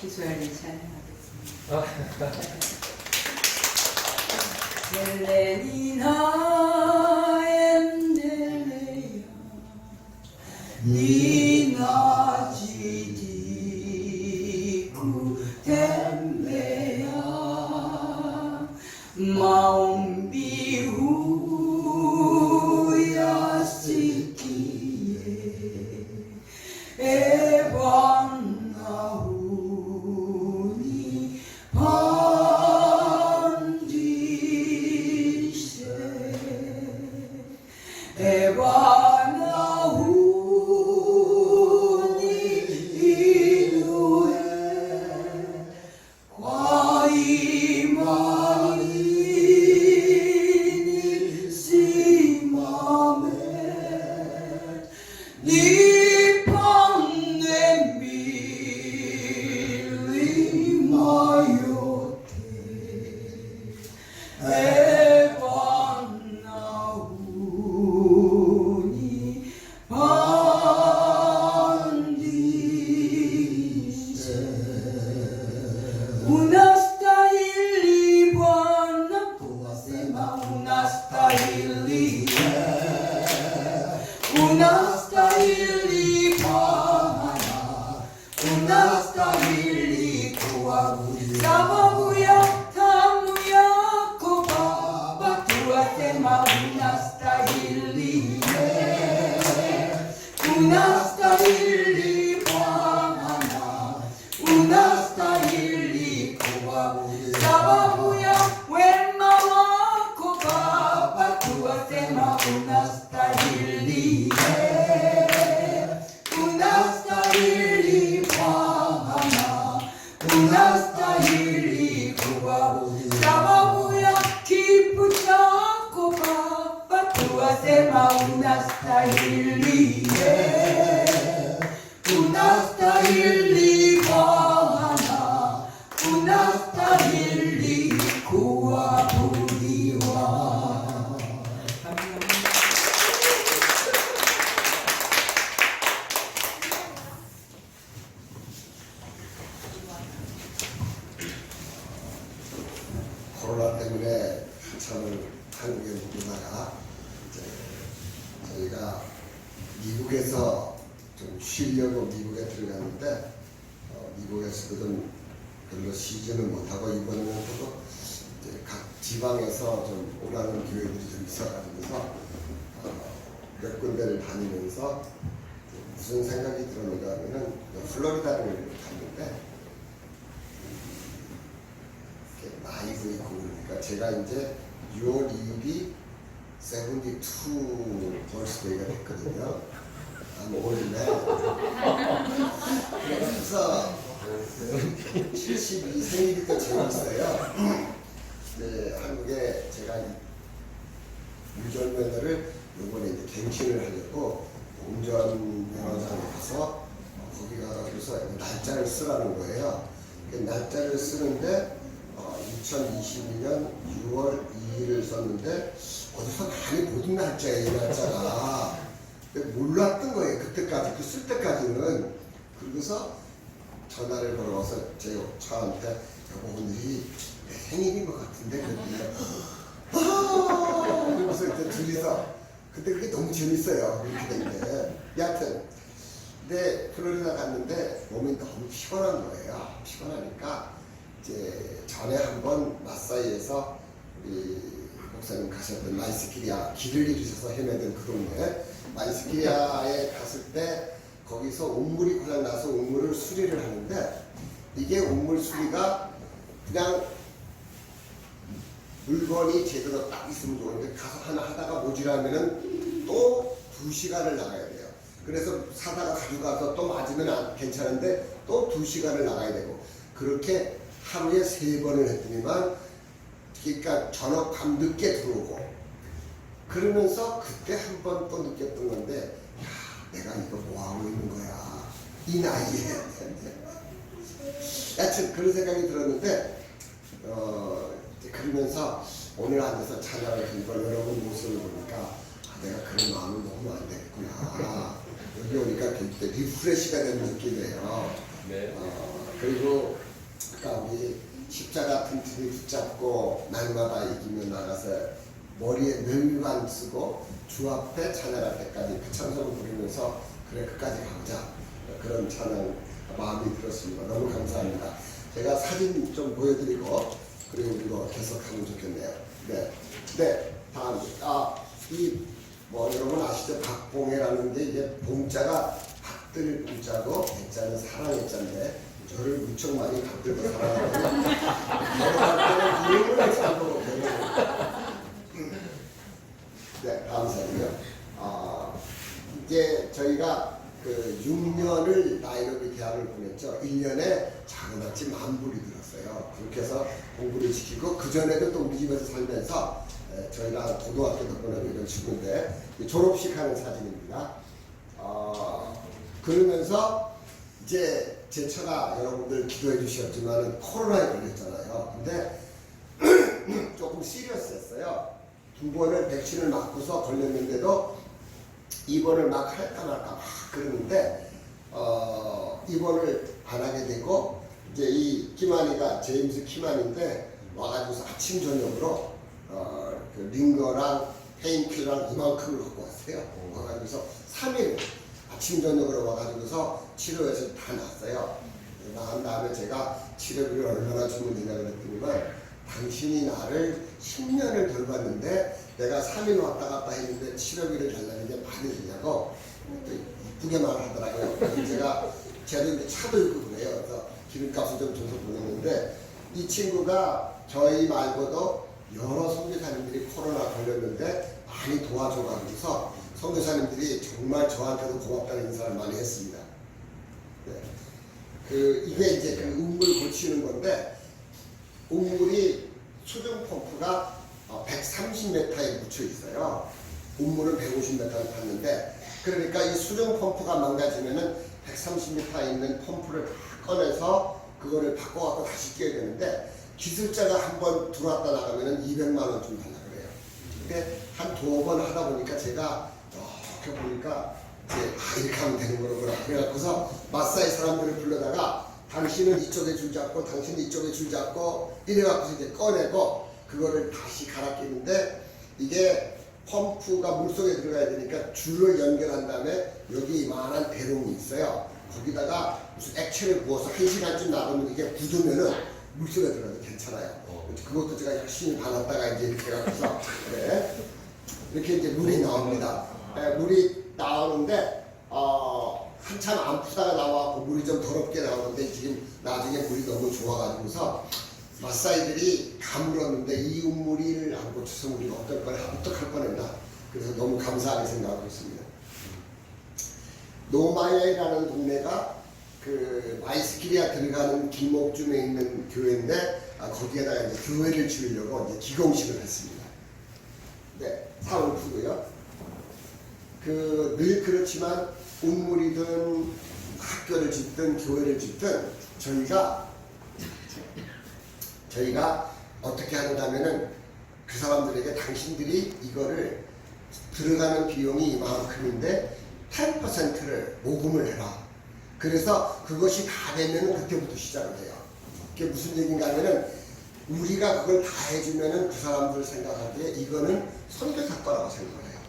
기소연이 찬양하겠습니다. 헬레니나 엠델레야 니나지디쿠 템레야 마음 비후야 시키에 에반나우니 반디세 에바나우니 이누에 과이마니 시마메 니팡네 밀리마요테 에반나우니 반디세 우나스타일리 바나 토아세마 우나스타일리 Unastahili Bwana, unastahili kuabudiwa. Sababu ya tamu yako Baba, twasema unastahili. Unastahili Bwana, unastahili kuabudiwa. Sababu ya wema wako Baba, twasema unastahili. Unastahili Bwana, unastahili kuabudiwa. Sababu ya kifo chako Baba, twasema unastahili. Unastahili Bwana, unastahili kuabudiwa. 코로나 때문에 한참을 한국에 묵으다가 저희가 미국에서 좀 쉬려고 미국에 들어갔는데 미국에서도 별로 쉬지는 못하고 이번에는 또 각 지방에서 좀 오라는 교회들이 좀 있어가지고서 몇 군데를 다니면서 무슨 생각이 들었는가 하면은 플로리다를 갔는데 나이도 있고 그러니까 제가 이제 6월 2일이 72 벌스데이가 됐거든요. 한 5일에. 그래서 72생일이 재밌어요. 네, 한국에 제가 운전면허를 이번에 이제 갱신을 하려고 운전면허장에 가서 거기 가서 날짜를 쓰라는 거예요. 날짜를 쓰는데 2022년 6월 2일을 썼는데 어디서 많이 보던 날짜예요, 이 날짜가. 근데 몰랐던 거예요, 그때까지, 그 쓸 때까지는. 그러고서 전화를 걸어서 저한테 여보, 오늘이 내 생일인 것 같은데 그랬더니 그러면서 이제 둘이서 그때 그게 너무 재밌어요, 그렇게 된 게. 여하튼 근데 플로리다 갔는데 몸이 너무 피곤한 거예요. 피곤하니까 이제 전에 한번 마사이에서 우리 목사님 가셨던 마이스키리아 길을 잃으셔서 헤매던 그 동네 마이스키리아에 갔을 때 거기서 옥물이 고장나서 옥물을 수리를 하는데 이게 옥물 수리가 그냥 물건이 제대로 딱 있으면 좋은데 가서 하나 하다가 모자라면은 또 2시간을 나가야 돼요. 그래서 사다가 가져가서 또 맞으면 괜찮은데 또 2시간을 나가야 되고 그렇게 하루에 3번을 했더니만 그러니까 저녁 밤 늦게 들어오고 그러면서 그때 한 번 또 느꼈던 건데 야, 내가 이거 뭐하고 있는 거야 이 나이에. 하여튼 그런 생각이 들었는데 그러면서 오늘 앉아서 찬양을 드리고 여러분 모습을 보니까 아, 내가 그런 마음을 너무 안 되겠구나. 여기 오니까 그때 리프레시가 되는 느낌이에요. 네. 그리고 아까 우리 십자가 튼튼히 붙잡고 날마다 이기며 나가서 머리에 멸류관 쓰고 주 앞에 찬양할 때까지 그 찬송을 부르면서 그래 끝까지 가보자 그런 찬양 마음이 들었습니다. 너무 감사합니다. 제가 사진 좀 보여드리고 그리고 이거 계속하면 좋겠네요. 네. 다음 여러분 아시죠? 박봉해라는 게 이제 봉자가 박들 봉자고 대자는 사랑의 자인데 저를 무척 많이 박들고 사랑하거든요. 결혼할 때는 이름을 잘보고 네, 다음 사진이요. 이제 저희가 그 6년을 나이로비 대학을 보냈죠. 1년에 자그마치 10,000불이 들었어요. 그렇게 해서 공부를 시키고 그 전에도 또 우리 집에서 살면서 저희랑 고등학교도 보내고 이런 친구인데 졸업식 하는 사진입니다. 그러면서 이제 제 처가 여러분들 기도해 주셨지만 코로나에 걸렸잖아요. 근데 조금 시리어스했어요. 2번을 백신을 맞고서 걸렸는데도 입원을 막 할까 말까 막 그러는데 입원을 안 하게 되고 이제 이 키만이가 제임스 키만인데 와가지고서 아침 저녁으로 그 링거랑 페인킬러랑 이만큼을 갖고 왔어요. 와가지고서 3일 아침 저녁으로 와가지고서 치료해서 다 났어요. 나간 다음에 제가 치료비를 얼마나 주면 되냐 그랬더니만 당신이 나를 10년을 돌봤는데 내가 3일 왔다 갔다 했는데 치료비를 달라는 게 말이 되냐고 또 이쁘게 말하더라고요. 그래서 제가 이제 차도 있고 그래요. 그래서 기름값을 좀 줘서 보냈는데 이 친구가 저희 말고도 여러 선교사님들이 코로나 걸렸는데 많이 도와줘가지고서 선교사님들이 정말 저한테도 고맙다는 인사를 많이 했습니다. 네. 이게 이제 그 우물 고치는 건데 우물이 수중 펌프가 130m에 묻혀 있어요. 우물은 150m를 팠는데 그러니까 이 수중 펌프가 망가지면은 130m 있는 펌프를 다 꺼내서 그거를 바꿔갖고 다시 끼워야 되는데 기술자가 한번 들어왔다 나가면은 200만 원 좀 달라 그래요. 근데 한 2번 하다 보니까 제가 이렇게 보니까 이제 이렇게 하면 되는 거구나. 그래갖고서 마사이 사람들을 불러다가 당신은 이쪽에 줄 잡고 당신은 이쪽에 줄 잡고 이래갖고서 이제 꺼내고 그거를 다시 갈아 끼는데 이게 펌프가 물속에 들어가야 되니까 줄을 연결한 다음에 여기 이만한 대롱이 있어요. 거기다가 무슨 액체를 부어서 1시간쯤 놔두면 이게 굳으면은 물속에 들어가도 괜찮아요. 그것도 제가 열심히 받았다가 이제 이렇게 해갖고서 이렇게 이제 물이 나옵니다. 물이 나오는데 한참 안 푸다가 나와서 물이 좀 더럽게 나오는데 지금 나중에 물이 너무 좋아가지고서 마사이들이 가물었는데 이 우물을 안 고쳐서 우리가 어떡할 뻔했나. 그래서 너무 감사하게 생각하고 있습니다. 노마야이라는 동네가 그 마이스키리아 들어가는 길목쯤에 있는 교회인데 거기에다가 이제 교회를 지으려고 이제 기공식을 했습니다. 네, 사월 푸고요. 늘 그렇지만 우물이든 학교를 짓든 교회를 짓든 저희가 어떻게 하는가면은 그 사람들에게 당신들이 이거를 들어가는 비용이 이만큼인데 10%를 모금을 해라. 그래서 그것이 다 되면 그때부터 시작을 해요. 그게 무슨 얘기인가 하면은 우리가 그걸 다 해주면은 그 사람들 생각하기에 이거는 선교사 거라고 생각을 해요.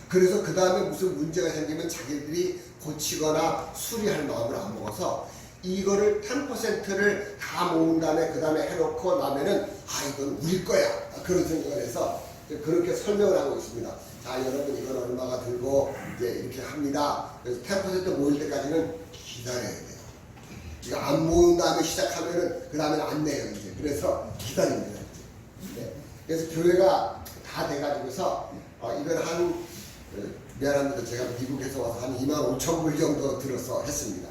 그래서 그 다음에 무슨 문제가 생기면 자기들이 고치거나 수리할 마음을 안 먹어서 이거를 10%를 다 모은 다음에 그 다음에 해놓고 나면은 이건 우리 거야 그런 생각을 해서 그렇게 설명을 하고 있습니다. 자 여러분 이건 얼마가 들고 이제 이렇게 합니다. 그래서 10% 모일 때까지는 기다려야 돼요. 이거 안 모은 다음에 시작하면은 그 다음에는 안 내요 이제. 그래서 기다립니다 이제. 네. 그래서 교회가 다 돼가지고서 이걸 미안합니다. 제가 미국에서 와서 한 25,000불 정도 들어서 했습니다.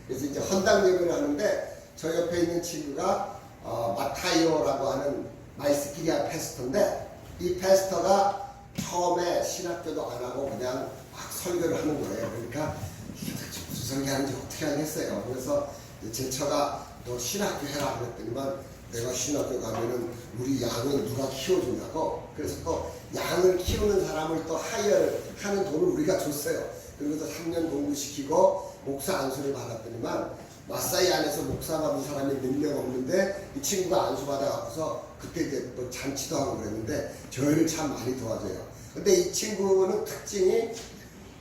그래서 이제 헌당 예배를 하는데 저 옆에 있는 친구가 마타이오라고 하는 마이스키리아 패스터인데 이 패스터가 처음에 신학교도 안 하고 그냥 막 설교를 하는 거예요. 그러니까 이게 무슨 설교하는지 어떻게 하겠어요. 그래서 제 처가 너 신학교 해라 그랬더니만 내가 신학교 가면은 우리 양은 누가 키워주냐고. 그래서 또 양을 키우는 사람을 또 하이어를 하는 돈을 우리가 줬어요. 그리고 또 3년 공부시키고 목사 안수를 받았더니만 마사이 안에서 목사 받은 사람이 몇 명 없는데 이 친구가 안수 받아갖고서 그때 이제 또 잔치도 하고 그랬는데 저희를 참 많이 도와줘요. 근데 이 친구는 특징이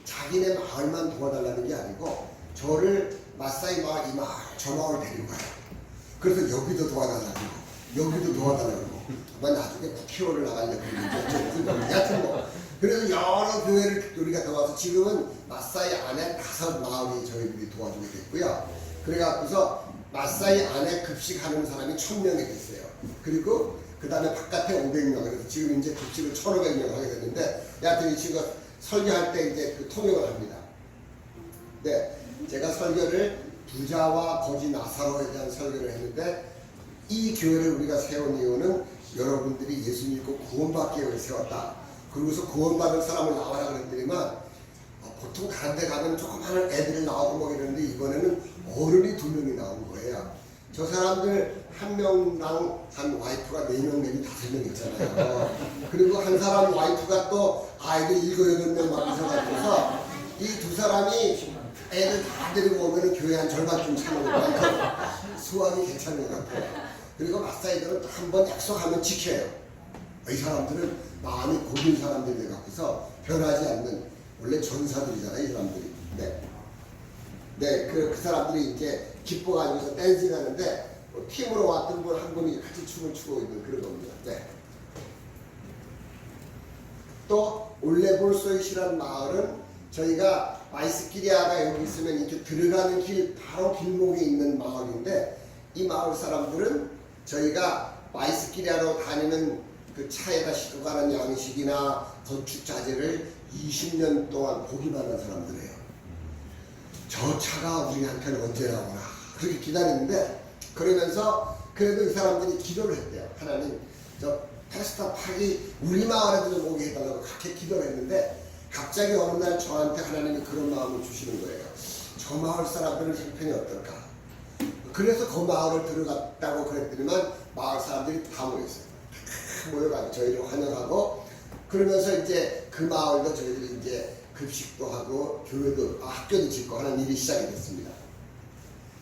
자기네 마을만 도와달라는 게 아니고 저를 마사이 마을, 이 마을, 저 마을 데리고 가요. 그래서 여기도 도와달라고 여기도 도와달라고 나중에 국회의원을 나가려고 그러는데 여튼 뭐 그래서 여러 교회를 우리가 도와서 지금은 마사이 안에 5마을이 저희들이 도와주게 됐고요. 그래갖고서 마사이 안에 급식하는 사람이 1000명이 됐어요. 그리고 그 다음에 바깥에 500명. 그래서 지금 이제 급식을 1500명 하게 됐는데 여하튼 이 친구가 설교할 때 이제 그 통역을 합니다. 네, 제가 설교를 부자와 거지 나사로에 대한 설교를 했는데 이 교회를 우리가 세운 이유는 여러분들이 예수 믿고 구원받기 위해 세웠다. 그러고서 구원받을 사람을 나와라 그랬더니만 보통 다른 데 가면 조그마한 애들이 나오고 뭐 이러는데 이번에는 어른이 2명이 나온 거예요. 저 사람들 한 명당 한 와이프가 4명 내지 5명 있잖아요. 그리고 한 사람 와이프가 또 아이들 7, 8명 막 있어가지고서 이 2사람이 애들 다 데리고 오면 교회 한 절반쯤 차는 거니까 수학이 괜찮은 것 같아요. 그리고 마사이들은 또 한 번 약속하면 지켜요. 이 사람들은 마음이 고든 사람들이 돼갖고서 변하지 않는 원래 전사들이잖아요, 이 사람들이. 네, 그 사람들이 이제 기뻐가지고서 댄싱 하는데 팀으로 왔던 분 한 분이 같이 춤을 추고 있는 그런 겁니다. 네. 또 올레볼소이시라는 마을은 저희가 마이스키리아가 여기 있으면 이렇게 들어가는 길 바로 길목에 있는 마을인데 이 마을 사람들은 저희가 마이스키리아로 다니는 그 차에다 싣고 가는 양식이나 건축 자재를 20년 동안 보기만 한 사람들이에요. 저 차가 우리한테는 언제 나오나 그렇게 기다리는데 그러면서 그래도 이 사람들이 기도를 했대요. 하나님 저 페스타 팍이 우리 마을에도 좀 오게 해달라고 그렇게 기도를 했는데 갑자기 어느 날 저한테 하나님이 그런 마음을 주시는 거예요. 저 마을 사람들은 형편이 어떨까? 그래서 그 마을을 들어갔다고 그랬더니만 마을 사람들이 다 모였어요. 모여가지고 저희를 환영하고 그러면서 이제 그 마을도 저희들이 이제 급식도 하고 교회도 학교도 짓고 하는 일이 시작이 됐습니다.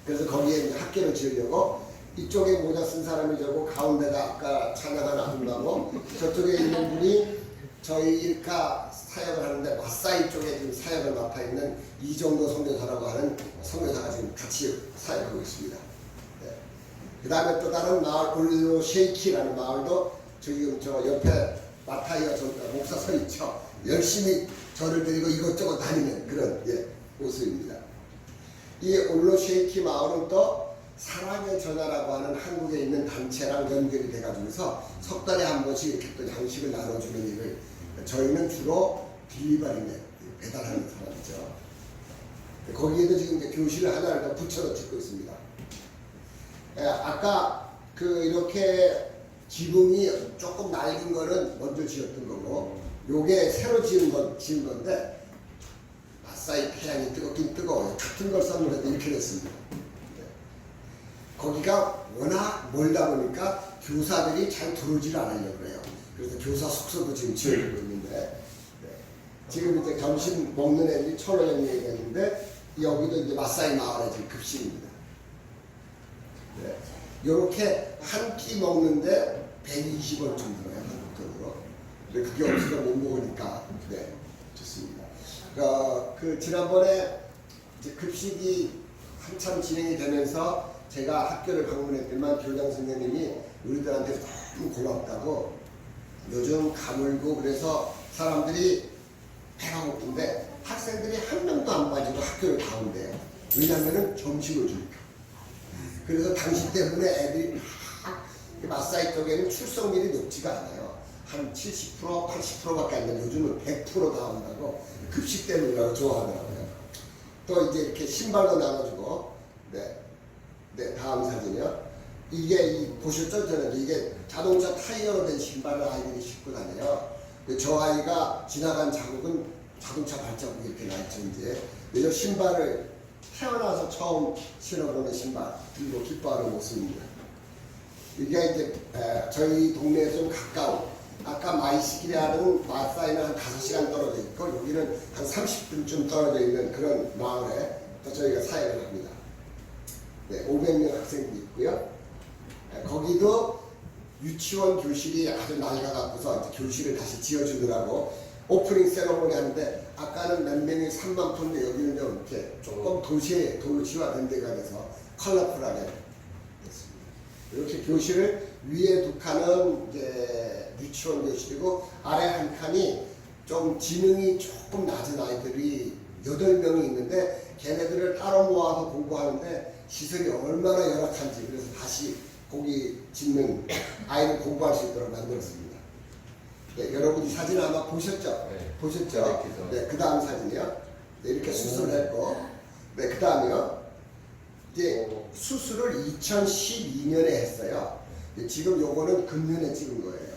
그래서 거기에 이제 학교를 지으려고 이쪽에 모자 쓴 사람이 저고 가운데가 아까 찬양한 아줌마고 저쪽에 있는 분이 저희 일카 사역을 하는데 마사이 쪽에 지금 사역을 맡아 있는 이정도 선교사라고 하는 선교사가 지금 같이 사역하고 있습니다. 네. 그 다음에 또 다른 마을 올로 쉐이키라는 마을도 지금 저 옆에 마타이어 목사 서 있죠. 열심히 저를 데리고 이것저것 다니는 그런 모습입니다. 이 올로쉐이키 마을은 또 사랑의 전화라고 하는 한국에 있는 단체랑 연결이 돼가지고서 석 달에 한 번씩 이렇게 또 양식을 나눠주는 일을 저희는 주로 딜리버리네 배달하는 사람이죠. 거기에도 지금 이제 교실을 하나를 더 붙여서 짓고 있습니다. 아까 그 이렇게 지붕이 조금 낡은 거는 먼저 지었던 거고 요게 새로 지은 건데 마사이 태양이 뜨겁긴 뜨거워요. 같은 걸 선물해도 이렇게 됐습니다. 네. 거기가 워낙 멀다 보니까 교사들이 잘 들어오질 않으려고 그래요. 그래서 교사 숙소도 지금 지어지고 있는데 네. 지금 이제 점심 먹는 애들이 1,000원 얘기했는데 여기도 이제 마사이 마을의 지금 급식입니다. 네. 요렇게 한 끼 먹는데 120원 정도예요, 한국 돈으로. 근데 그게 없어서 못 먹으니까 네, 좋습니다. 그 지난번에 이제 급식이 한참 진행이 되면서 제가 학교를 방문했더니만 교장 선생님이 우리들한테 너무 고맙다고 요즘 가물고 그래서 사람들이 배가 고픈데 학생들이 한 명도 안 빠지고 학교를 다 온대요. 왜냐면은 점심을 주니까. 그래서 당신 때문에 애들이 마사이 쪽에는 출석률이 높지가 않아요. 한 70%, 80%밖에 안 되는 요즘은 100%다 온다고 급식 때문이라고 좋아하더라고요. 또 이제 이렇게 신발도 나눠주고 네, 다음 사진이요. 이게 보셨죠? 저는 이게 자동차 타이어로 된 신발을 아이들이 신고 다녀요. 저 아이가 지나간 자국은 자동차 발자국이 이렇게 나있죠. 이제 이 신발을 태어나서 처음 신어보는 신발 들고 기뻐하는 모습입니다. 이게 이제 저희 동네에 좀 가까운, 아까 마이시키라는 마사이는 한 5시간 떨어져 있고 여기는 한 30분쯤 떨어져 있는 그런 마을에 또 저희가 사역을 합니다. 네, 500명 학생들이 있고요. 거기도 유치원 교실이 아주 낡아갖고서 교실을 다시 지어주느라고 오프닝 세러머니 하는데, 아까는 몇 명이 3만 푼인데 여기는 좀 이렇게 조금 도시화된 데가 돼서 컬러풀하게 됐습니다. 이렇게 교실을 위에 두 칸은 이제 유치원 교실이고 아래 한 칸이 좀 지능이 조금 낮은 아이들이 8명이 있는데 걔네들을 따로 모아서 공부하는데 시설이 얼마나 열악한지, 그래서 다시 거기 짓는 아이를 공부할 수 있도록 만들었습니다. 네, 여러분 이 사진 아마 보셨죠? 네. 보셨죠? 네, 그 다음 사진이요. 네, 이렇게 수술을 했고, 네, 그 다음이요. 이제 수술을 2012년에 했어요. 지금 요거는 금년에 찍은 거예요.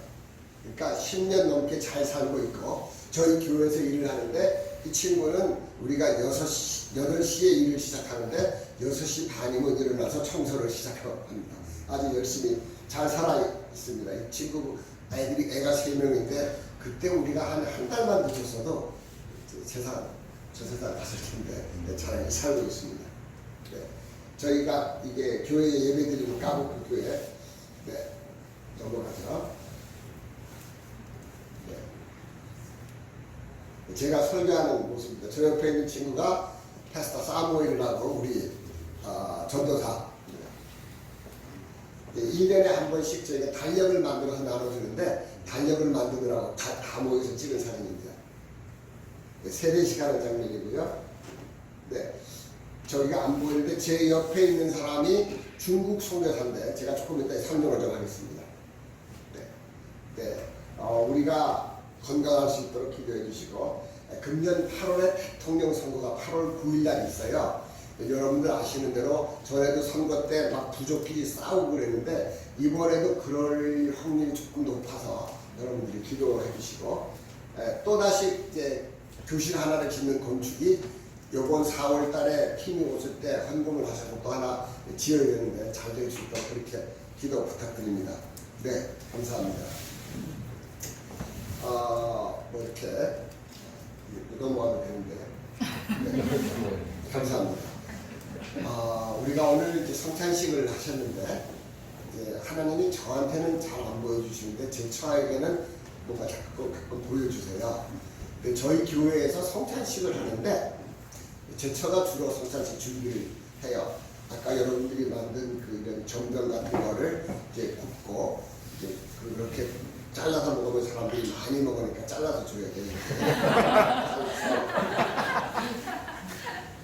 그러니까 10년 넘게 잘 살고 있고, 저희 교회에서 일을 하는데, 이 친구는 우리가 8시에 일을 시작하는데 6시 반이면 일어나서 청소를 시작합니다. 아주 열심히 잘 살아 있습니다. 이 친구 애가 3명인데 그때 우리가 한 달만 늦었어도 저 세상 갔을 텐데 잘 살고 있습니다. 네. 저희가 이게 교회에 예배드리는 까복그 교회, 네, 넘어가죠. 네. 제가 설교하는 모습입니다. 저 옆에 있는 친구가 패스터 사무엘이라고 우리 전도사. 1년에 한 번씩 저희가 달력을 만들어서 나눠주는데, 달력을 만드느라고 다 모여서 찍은 사진입니다. 네, 세례식하는 장면이고요. 네, 저희가 안 보이는데 제 옆에 있는 사람이 중국 선교사인데 제가 조금 이따 설명을 좀 하겠습니다. 네, 네, 우리가 건강할 수 있도록 기도해 주시고, 금년 8월에 대통령 선거가 8월 9일 날 있어요. 여러분들 아시는 대로 전에도 선거 때 막 부족끼리 싸우고 그랬는데, 이번에도 그럴 확률이 조금 높아서 여러분들이 기도해 주시고, 또다시 이제 교실 하나를 짓는 건축이 이번 4월 달에 팀이 오실 때 헌금을 하셔서 또 하나 지어야 되는데 잘 될 수 있도록 그렇게 기도 부탁드립니다. 네, 감사합니다. 뭐 이렇게 넘어가도 되는데, 네, 감사합니다. 우리가 오늘 이제 성찬식을 하셨는데, 이제 하나님이 저한테는 잘 안 보여주시는데 제 처에게는 뭔가 가끔 보여주세요. 근데 저희 교회에서 성찬식을 하는데 제 처가 주로 성찬식 준비를 해요. 아까 여러분들이 만든 그 이런 정병 같은 거를 이제 굽고 이제 그렇게 잘라서 먹으면 사람들이 많이 먹으니까 잘라서 줘야 돼요.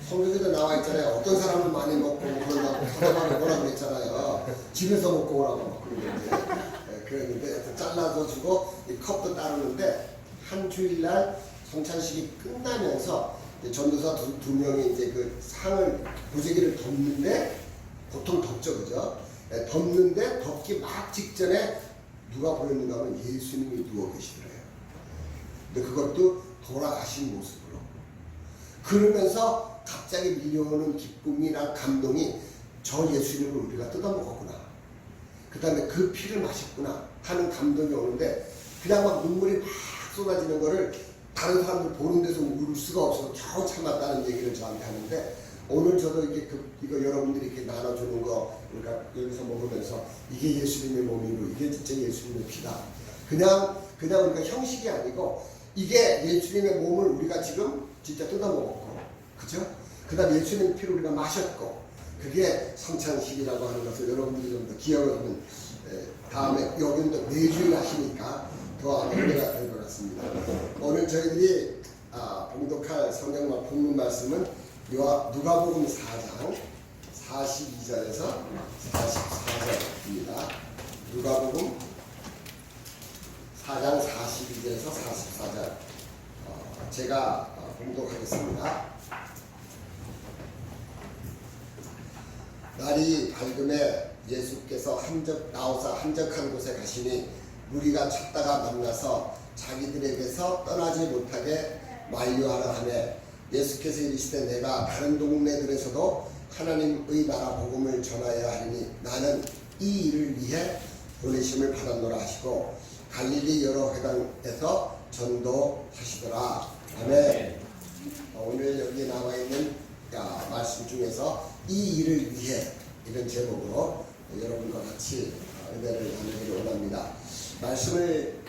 성경에도 나와 있잖아요. 어떤 사람은 많이 먹고 그런다고 사자마자 뭐라 그랬잖아요. 집에서 먹고 오라고 막 그랬는데 잘라서 주고 이 컵도 따르는데, 한 주일날 성찬식이 끝나면서 전도사 두 명이 이제 그 상을 보재기를 덮는데, 보통 덮죠, 그죠? 덮는데 덮기 막 직전에 누가 보였는가 하면 예수님이 누워 계시더래요. 근데 그것도 돌아가신 모습으로. 그러면서 갑자기 밀려오는 기쁨이나 감동이, 저 예수님을 우리가 뜯어먹었구나, 그 다음에 그 피를 마셨구나 하는 감동이 오는데, 그냥 막 눈물이 막 쏟아지는 거를 다른 사람들 보는 데서 울 수가 없어서 겨우 참았다는 얘기를 저한테 하는데, 오늘 저도 이게 이거 여러분들이 이렇게 나눠주는 거 우리가 여기서 먹으면서 이게 예수님의 몸이고 이게 진짜 예수님의 피다. 그냥 우리가 형식이 아니고 이게 예수님의 몸을 우리가 지금 진짜 뜯어먹었고, 그죠? 그 다음 예수님의 피를 우리가 마셨고, 그게 성찬식이라고 하는 것을 여러분들이 좀 더 기억을 하면, 다음에 여기는 또 매주일 하시니까 더 은혜가 될 것 같습니다. 오늘 저희들이 봉독할 성경 본문 말씀은 누가복음 4장 42절에서 44절입니다. 누가복음 4장 42절에서 44절 제가 봉독하겠습니다. 날이 밝음에 예수께서 나오사 한적한 곳에 가시니 무리가 찾다가 만나서 자기들에게서 떠나지 못하게 만류하라 하매, 예수께서 이르시되 내가 다른 동네들에서도 하나님의 나라 복음을 전하여야 하리니 나는 이 일을 위해 보내심을 받았노라 하시고 갈릴리 여러 회당에서 전도하시더라. 아멘. 오늘 여기 나와 있는 말씀 중에서 이 일을 위해 이런 제목으로 여러분과 같이 은혜를 나누기를 원합니다. 말씀을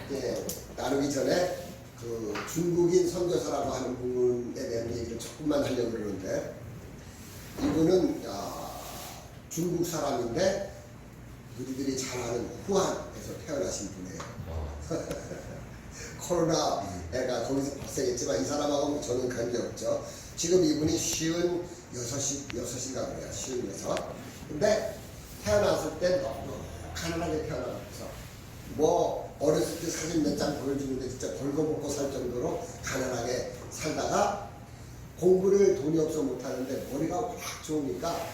나누기 전에 그 중국인 선교사라고 하는 분에 대한 얘기를 조금만 하려고 그러는데, 이분은 중국 사람인데 우리들이 잘 아는 후한에서 태어나신 분이에요. 코로나가 거기서 발생했지만 이 사람하고 저는 관계없죠. 지금 이분이 56인가 그래요. 56. 근데 태어났을 때 너무 가난하게 태어나서 뭐 어렸을 때 사진 몇 장 보여주는데 진짜 벌거벗고 살 정도로 가난하게 살다가 공부를 돈이 없어 못하는데 머리가 워낙 좋으니까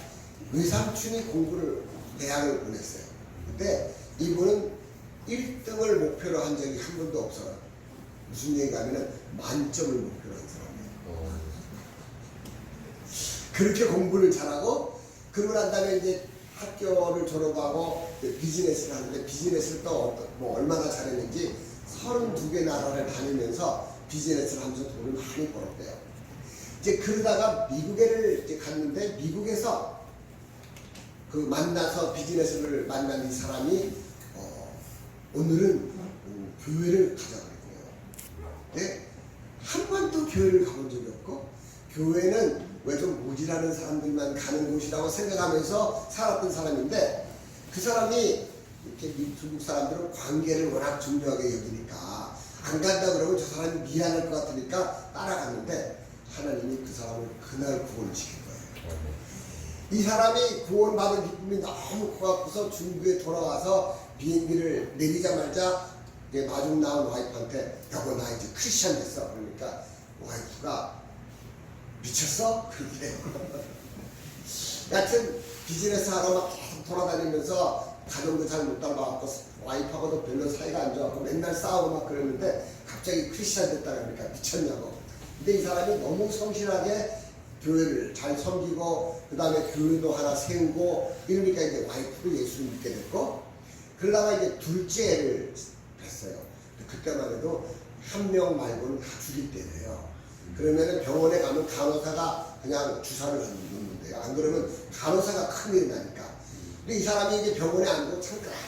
외삼촌이 공부를 대학을 보냈어요. 근데 이분은 1등을 목표로 한 적이 한 번도 없어요. 무슨 얘기가 하면은 만점을 목표로 한 사람이에요. 그렇게 공부를 잘하고, 그러고 난 다음에 이제 학교를 졸업하고 비즈니스를 하는데, 비즈니스를 또 뭐 얼마나 잘했는지 32개 나라를 다니면서 비즈니스를 하면서 돈을 많이 벌었대요. 이제 그러다가 미국에를 이제 갔는데, 미국에서 그 만나서 비즈니스를 만난 이 사람이 오늘은 교회를 가자고 그랬고요. 근데 한 번도 교회를 가본 적이 없고, 교회는 왜 좀 모질하는 사람들만 가는 곳이라고 생각하면서 살았던 사람인데, 그 사람이 이렇게 중국 사람들은 관계를 워낙 중요하게 여기니까 안 간다 그러면 저 사람이 미안할 것 같으니까 따라갔는데, 하나님이 그 사람을 그날 구원시킨 거예요. 이 사람이 구원받은 기쁨이 너무 커갖고서 중국에 돌아와서 비행기를 내리자마자 마중 나온 와이프한테 여보 나 이제 크리스찬 됐어. 그러니까 와이프가 미쳤어? 그러기래요. 여하튼 비즈니스 하러 막 계속 돌아다니면서 가정도 잘 못 닮아갖고 와이프하고도 별로 사이가 안 좋았고 맨날 싸우고 막 그랬는데 갑자기 크리스찬 됐다 그러니까 미쳤냐고. 근데 이 사람이 너무 성실하게 교회를 잘 섬기고 그 다음에 교회도 하나 세우고 이러니까 이제 와이프도 예수를 믿게 됐고, 그러다가 이제 둘째를 뵀어요. 그때만 해도 한 명 말고는 다 죽일 때예요. 그러면은 병원에 가면 간호사가 그냥 주사를 놓는데요. 안 그러면 간호사가 큰일이 나니까. 근데 이 사람이 이제 병원에 앉고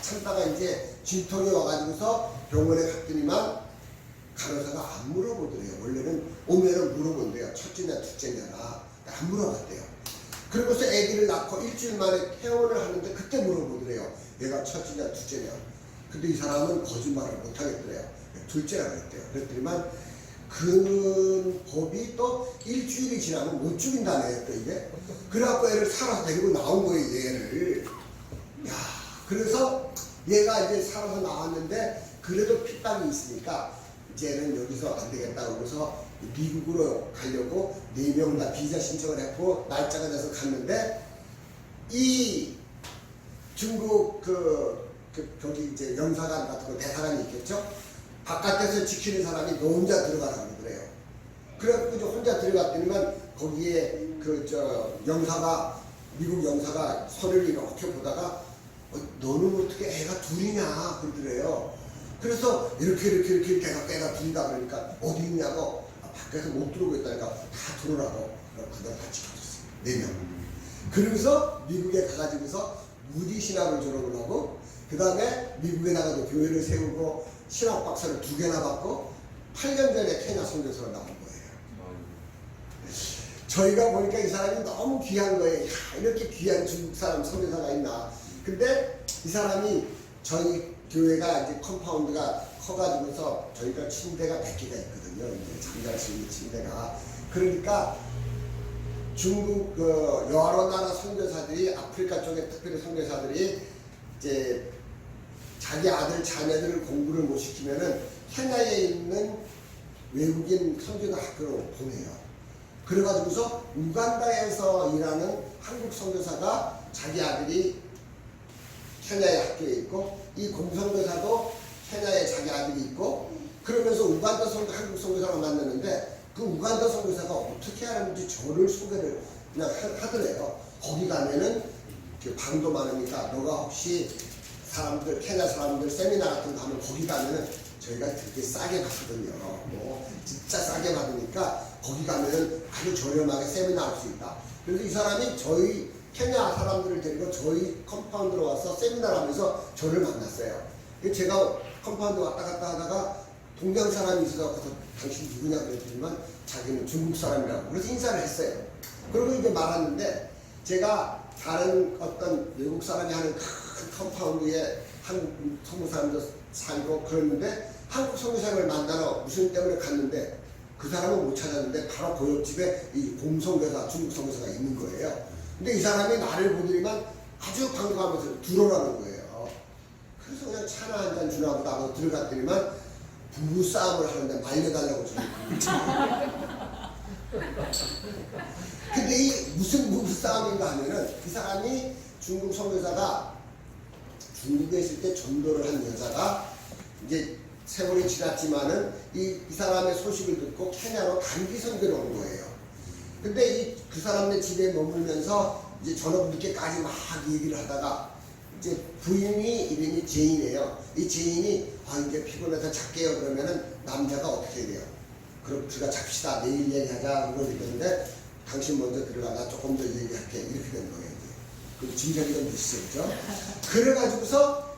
참다가 이제 진통이 와가지고서 병원에 갔더니만 간호사가 안 물어보더래요. 원래는 오면은 물어본대요. 첫째냐 둘째냐나 안 물어봤대요. 그리고서 아기를 낳고 일주일 만에 퇴원을 하는데 그때 물어보더래요. 얘가 첫째냐 둘째냐. 근데 이 사람은 거짓말을 못 하겠더래요. 둘째라 그랬대요. 그랬더니만 그 법이 또 일주일이 지나면 못 죽인다네요. 또 이게. 그래갖고 애를 살아서 데리고 나온 거예요. 얘를. 야, 그래서 얘가 이제 살아서 나왔는데 그래도 핏방이 있으니까 이제는 여기서 안 되겠다 그러고서 미국으로 가려고 4명 다 비자 신청을 했고 날짜가 돼서 갔는데, 이 중국 거기 이제 영사관 같은 거 대사관이 있겠죠? 바깥에서 지키는 사람이 너 혼자 들어가라고 그래요. 그래갖고 이제 혼자 들어갔더니만 거기에 영사가, 미국 영사가 서류를 이렇게 보다가 너는 어떻게 애가 둘이냐 그러더래요. 그래서 이렇게 애가 둘이다 그러니까 어디 있냐고, 밖에서 못 들어오고 있다니까 다 들어오라고. 그냥 다 지켜줬어요. 4명. 그러면서 미국에 가가지고서 무디 신학을 졸업을 하고, 그 다음에 미국에 나가서 교회를 세우고 신학 박사를 2개나 받고 8년 전에 케냐 선교사로 나온 거예요. 저희가 보니까 이 사람이 너무 귀한 거예요. 야, 이렇게 귀한 중국 사람 선교사가 있나. 근데 이 사람이 저희 교회가 이제 컴파운드가 커가지고서 저희가 침대가 100개가 있거든요. 이제 잠잘 수 있는 침대가. 그러니까 중국 여러 나라 선교사들이, 아프리카 쪽에 특별히 선교사들이 이제 자기 아들 자녀들을 공부를 못 시키면은 케냐에 있는 외국인 선교사 학교로 보내요. 그래가지고서 우간다에서 일하는 한국 선교사가 자기 아들이 케냐의 학교에 있고, 이 공선교사도 케냐에 자기 아들이 있고, 그러면서 우간다 선교, 한국 선교사가 만났는데 그 우간다 선교사가 어떻게 하는지 저를 소개를 그냥 하더래요. 거기 가면은 방도 많으니까 너가 혹시 사람들 케냐 사람들 세미나 같은 거 하면 거기 가면은 저희가 되게 싸게 받거든요. 뭐 진짜 싸게 받으니까 거기 가면은 아주 저렴하게 세미나 할 수 있다. 그래서 이 사람이 저희 케냐 사람들을 데리고 저희 컴파운드로 와서 세미나를 하면서 저를 만났어요. 제가 컴파운드 왔다 갔다 하다가 동양 사람이 있어서 당신 누구냐 그랬더니만 자기는 중국 사람이라고 그래서 인사를 했어요. 그리고 이제 말았는데 제가 다른 어떤 외국 사람이 하는 큰 컴파운드에 한국 선교사님도 살고 그랬는데 한국 선교사님을 만나러 무슨 때문에 갔는데 그 사람은 못 찾았는데 바로 그 옆집에 이 공선교사 중국 선교사가 있는 거예요. 근데 이 사람이 나를 보더니만 아주 반가워하면서 들어오라는 거예요. 그래서 그냥 차나 한잔 주나 보다 하고 들어갔더니만 부부싸움을 하는데 말려달라고 저를 근데 이 무슨 부부싸움인가 하면은 이 사람이 중국 선교사가 중국에 있을 때 전도를 한 여자가 이제 세월이 지났지만은 이 사람의 소식을 듣고 케냐로 단기 선교를 온 거예요. 근데 그 사람네 집에 머물면서 이제 저녁 늦게까지 막 얘기를 하다가 이제 부인이 이름이 제인이에요. 이 제인이 이제 피곤해서 잘게요 그러면은 남자가 어떻게 돼요? 그럼 우리가 잡시다 내일 얘기하자 그러고 있는데 당신 먼저 들어가 나 조금 더 얘기할게 이렇게 된 거예요. 그 짐작이 좀 되시죠? 그래가지고서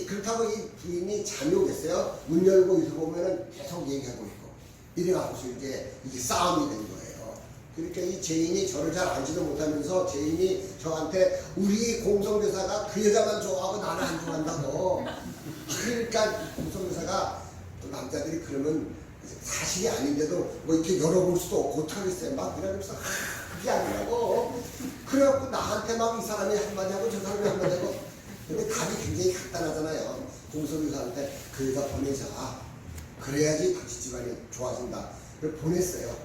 그렇다고 이 부인이 잠이 오겠어요? 문 열고 이렇게 보면은 계속 얘기하고 있고 이래가지고서 이제 이게 싸움이 된 거예요. 그러니까 이 제인이 저를 잘 알지도 못하면서 제인이 저한테 우리 공성교사가 그 여자만 좋아하고 나는 안 좋아한다고. 그러니까 공성교사가 또 남자들이 그러면 사실이 아닌데도 뭐 이렇게 열어볼 수도 없고 어떡하겠어요. 막 이러면서 그게 아니라고. 그래갖고 나한테 막 이 사람이 한마디 하고 저 사람이 한마디 하고. 근데 답이 굉장히 간단하잖아요. 공성교사한테 그 여자 보내자. 그래야지 당신 집안이 좋아진다. 그래서 보냈어요.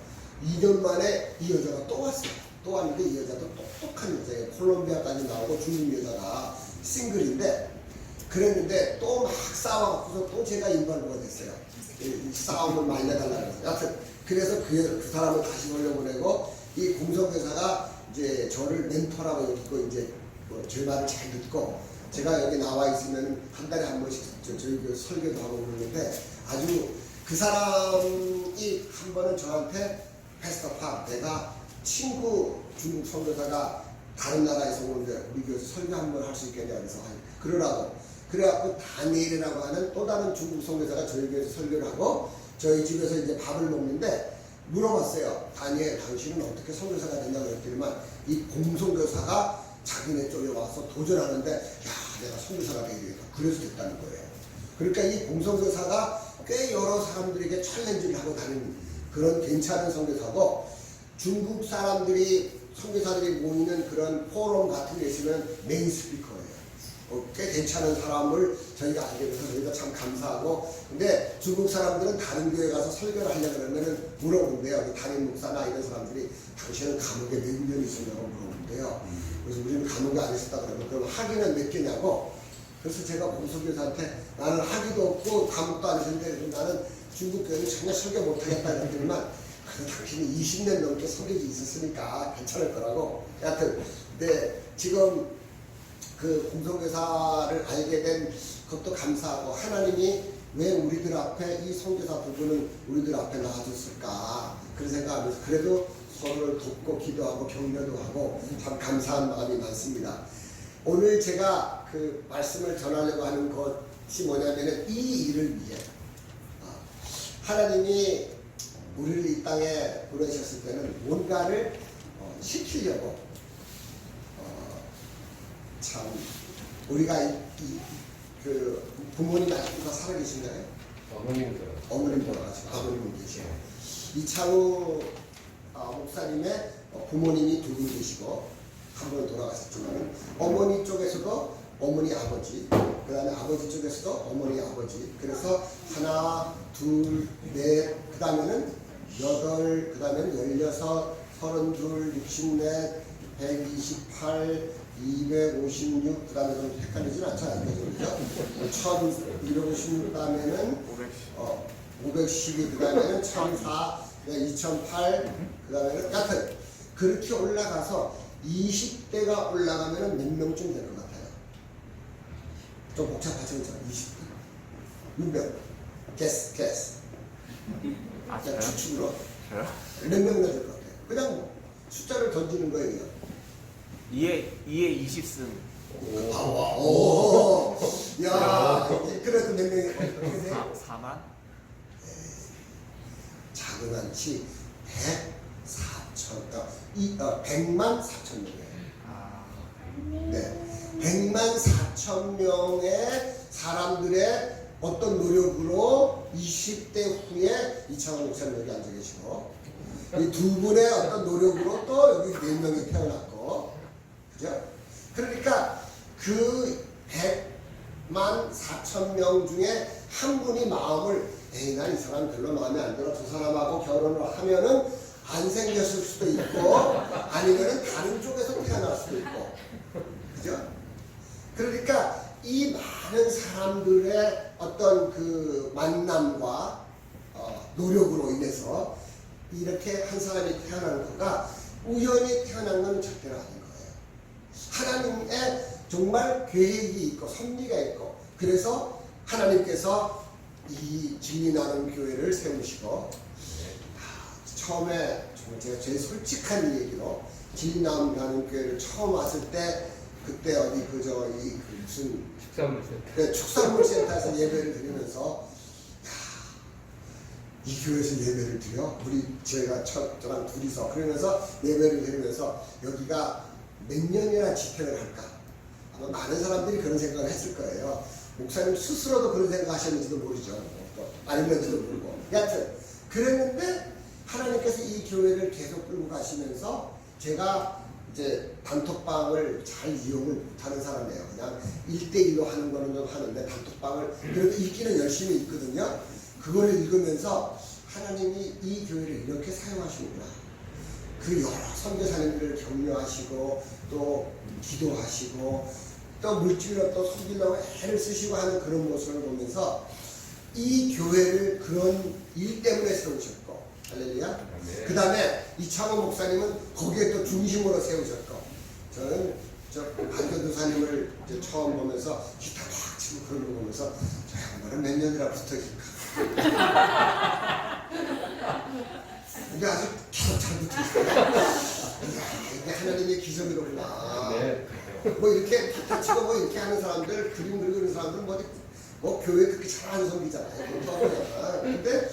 2년 만에 이 여자가 또 왔어요. 또 왔는데 이 여자도 똑똑한 여자예요. 콜롬비아까지 나오고 중국 여자가 싱글인데 그랬는데 또 막 싸워갖고서 또 제가 인발부가 됐어요. 이 싸움을 말려달라고 해서. 여하튼 그래서 그 사람을 다시 돌려보내고 이 공성교사가 이제 저를 멘토라고 여기고 이제 제 말을 잘 듣고 제가 여기 나와 있으면 한 달에 한 번씩 저희 설교도 하고 그러는데 아주 그 사람이 한 번은 저한테 패스터파 내가 친구 중국 선교사가 다른 나라에서 오는데 우리 교회에서 설교 한 번 할 수 있겠냐 그래서 그러라고 그래갖고 다니엘이라고 하는 또 다른 중국 선교사가 저희 교회에서 설교를 하고 저희 집에서 이제 밥을 먹는데 물어봤어요. 다니엘 당신은 어떻게 선교사가 됐냐고 그랬더니만 이 공선교사가 자기네 쪽에 와서 도전하는데 야 내가 선교사가 되겠다 그래서 됐다는 거예요. 그러니까 이 공선교사가 꽤 여러 사람들에게 챌린지를 하고 다니는 그런 괜찮은 선교사고 중국 사람들이 선교사들이 모이는 그런 포럼 같은 데 있으면 메인 스피커예요. 꽤 괜찮은 사람을 저희가 알게 돼서 저희가 참 감사하고 근데 중국 사람들은 다른 교회 가서 설교를 하려고 그러면은 물어본대요. 담임 목사나 이런 사람들이 당신은 감옥에 몇 년 있었냐고 물어본대요. 그래서 우리는 감옥에 안 있었다 그러면 그럼 학위는 몇 개냐고 그래서 제가 공소교사한테 나는 학위도 없고 감옥도 안 있었는데 나는 중국 교회는 전혀 설교 못하겠다 그랬더니만 그래서 당신이 20년 넘게 설교지 있었으니까 괜찮을 거라고 여하튼 근데 지금 그 공성교사를 알게 된 것도 감사하고 하나님이 왜 우리들 앞에 이 선교사 부부는 우리들 앞에 나와줬을까 그런 생각하면서 그래도 서로를 돕고 기도하고 격려도 하고 참 감사한 마음이 많습니다. 오늘 제가 그 말씀을 전하려고 하는 것이 뭐냐면은 이 일을 위해 하나님이 우리를 이 땅에 보내셨을 때는 뭔가를 시키려고 참 우리가 그 부모님 아직도 다 살아계신가요? 어머님 돌아가시고 아버님은 계시고 이창우 목사님의 부모님이 두 분 계시고 한 분 돌아가셨지만 어머니 쪽에서도 어머니 아버지 그 다음에 아버지 쪽에서도 어머니 아버지 그래서 하나 둘 넷 그 다음에는 여덟 그 다음에는 16 32 64 128 256, 그 다음에 좀 헷갈리진 않죠? 그죠? 1256 다음에는 512, 그 다음에는 1004, 2008, 그 다음에는 여하튼 그렇게 올라가서 20대가 올라가면 몇 명쯤 될 것 같아요? 좀 복잡하죠, 20대. 몇 명? guess. 그냥 추측으로. 몇 명이나 될 것 같아요? 그냥 뭐 숫자를 던지는 거예요, 그냥. 2에 20승. 오, 야, 그래도 몇 명이 어떻게 돼요? 4만? 작은 한치 100만 4천 명이에요. 네, 100만 4천 명의 사람들의 어떤 노력으로 20대 후에 이창원 목사님 여기 앉아 계시고, 이 두 분의 어떤 노력으로 또 여기 4명이 태어났고, 그죠? 그러니까 그 100만 4천 명 중에 한 분이 마음을, 에이, 난 이 사람 별로 마음에 안 들어. 두 사람하고 결혼을 하면은 안 생겼을 수도 있고, 아니면은 다른 쪽에서 태어날 수도 있고, 그죠? 그러니까 이 많은 사람들의 어떤 그 만남과 노력으로 인해서 이렇게 한 사람이 태어나는 거가 우연히 태어난 건 절대로 아닌 거예요. 하나님의 정말 계획이 있고 섭리가 있고, 그래서 하나님께서 이 진리 나눔 교회를 세우시고, 처음에 정말 제가 제일 솔직한 얘기로 진리 나눔 교회를 처음 왔을 때, 그때 어디 무슨 축산물센터에서 예배를 드리면서, 이 교회에서 예배를 드려? 저랑 둘이서 그러면서 예배를 드리면서 여기가 몇 년이나 지탱을 할까? 아마 많은 사람들이 그런 생각을 했을 거예요. 목사님 스스로도 그런 생각하셨는지도 모르죠. 아니면지도 모르고. 여하튼 그랬는데 하나님께서 이 교회를 계속 끌고 가시면서, 제가 이제 단톡방을 잘 이용을 못하는 사람이에요. 그냥 1대1로 하는 거는 좀 하는데, 단톡방을 그래도 읽기는 열심히 읽거든요. 그걸 읽으면서 하나님이 이 교회를 이렇게 사용하시는구나. 그 여러 선교사님들을 격려하시고 또 기도하시고 또 물질로 또 섬기려고 애를 쓰시고 하는 그런 모습을 보면서 이 교회를 그런 일 때문에 세우셨고, 할렐루야. 그 다음에 이창원 목사님은 거기에 또 중심으로 세우셨고, 저는 반전도사님을 처음 보면서 기타 막 치고 그런 거 보면서 저 양반은 몇 년이나 붙어있을까. 근데 아주 계속 잘 붙어있어요. 이게 하나님의 기적이로구나. 네. 뭐 이렇게 기타 치고 뭐 이렇게 하는 사람들, 그림 그리는 사람들 뭐 교회 그렇게 잘하는 성기잖아요. 근데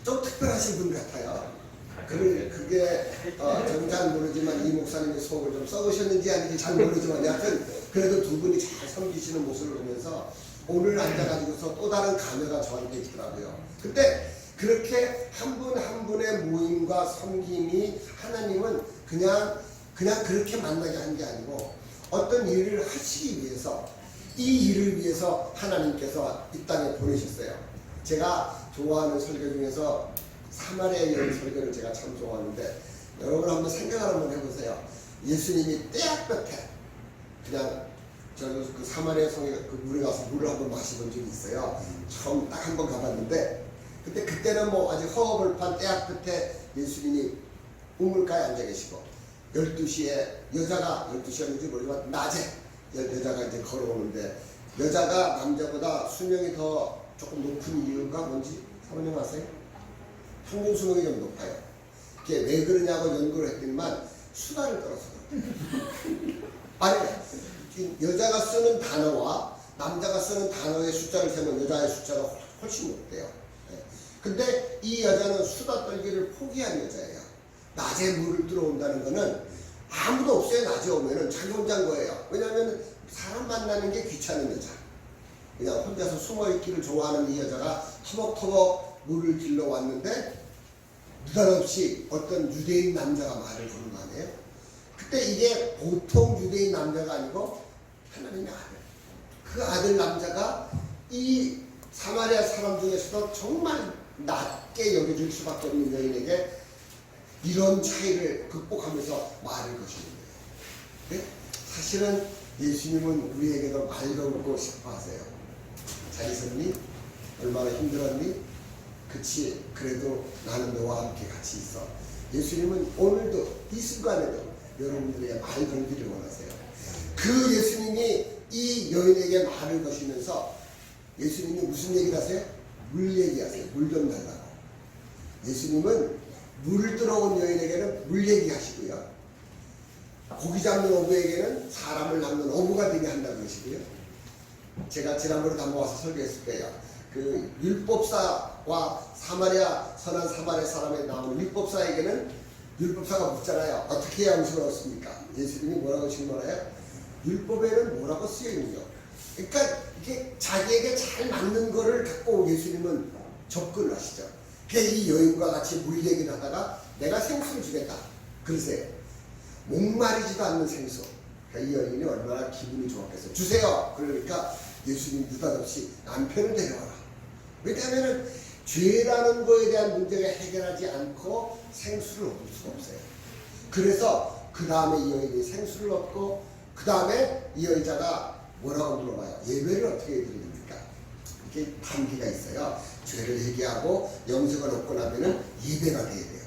좀 특별하신 분 같아요. 그게 저는 잘 모르지만 이 목사님의 속을 좀 썩으셨는지 아닌지 잘 모르지만, 여하튼 그래도 두 분이 잘 섬기시는 모습을 보면서 오늘 앉아가지고서 또 다른 감회가 저한테 있더라고요. 근데 그렇게 한 분 한 분의 모임과 섬김이 하나님은 그냥 그렇게 만나게 한 게 아니고, 어떤 일을 하시기 위해서, 이 일을 위해서 하나님께서 이 땅에 보내셨어요. 제가 좋아하는 설교 중에서 사마리아의 여인 설교를 제가 참 좋아하는데, 여러분 한번 생각을 한번 해보세요. 예수님이 떼약 끝에 그냥 저는 그 사마리아 성에 그 물에 가서 물을 한번 마셔본 적이 있어요. 처음 딱 한 번 가봤는데, 근데 그때는 뭐 아직 허허벌판 떼약 끝에 예수님이 우물가에 앉아 계시고, 12시에 여자가 12시였는지 모르지만 낮에 여자가 이제 걸어오는데, 여자가 남자보다 수명이 더 조금 높은 이유가 뭔지 사모님 아세요? 평균 수명이 좀 높아요. 그게 왜 그러냐고 연구를 했더니만 수다를 떨어서 그래요. 아니, 여자가 쓰는 단어와 남자가 쓰는 단어의 숫자를 세면 여자의 숫자가 훨씬 높대요. 근데 이 여자는 수다 떨기를 포기한 여자예요. 낮에 물을 들어온다는 거는 아무도 없어요. 낮에 오면은 자기 혼자인 거예요. 왜냐하면 사람 만나는 게 귀찮은 여자. 그냥 혼자서 숨어있기를 좋아하는 이 여자가 터벅터벅 물을 길러 왔는데, 느닷없이 어떤 유대인 남자가 말을 거는 거 아니에요? 그때 이게 보통 유대인 남자가 아니고 하나님의 아들. 그 아들 남자가 이 사마리아 사람 중에서도 정말 낮게 여겨줄 수밖에 없는 여인에게 이런 차이를 극복하면서 말을 거시는 거예요. 네? 사실은 예수님은 우리에게도 말 걸고 싶어 하세요. 잘 있었니? 얼마나 힘들었니? 그치, 그래도 나는 너와 함께 같이 있어. 예수님은 오늘도 이 순간에도 여러분들에게 말 걸기를 원하세요. 그 예수님이 이 여인에게 말을 거시면서 예수님이 무슨 얘기를 하세요? 물 얘기하세요. 물 좀 달라고. 예수님은 물을 들어온 여인에게는 물 얘기하시고요. 고기 잡는 어부에게는 사람을 잡는 어부가 되게 한다고 하시고요. 제가 지난번에 한번 와서 설교했을 거예요. 그 율법사와 사마리아 선한 사마리아 사람에 나오는 율법사에게는 율법사가 묻잖아요. 어떻게 해야 음식을 얻습니까? 예수님이 뭐라고 질문해요? 율법에는 뭐라고 쓰여 있는요? 그러니까 이게 자기에게 잘 맞는 거를 갖고 예수님은 접근을 하시죠. 그래서 이 여인과 같이 물 얘기를 하다가 내가 생수를 주겠다. 그러세요. 목마르지도 않는 생수. 그러니까 이 여인이 얼마나 기분이 좋았겠어요. 주세요. 그러니까 예수님 느닷없이 남편을 데려와라. 왜냐하면 죄라는 거에 대한 문제가 해결하지 않고 생수를 얻을 수가 없어요. 그래서 그 다음에 이 여인이 생수를 얻고 그 다음에 이 여자가 뭐라고 물어봐요? 예배를 어떻게 드립니까? 이렇게 단계가 있어요. 죄를 회개하고 영생을 얻고 나면은 예배가 돼야 돼요.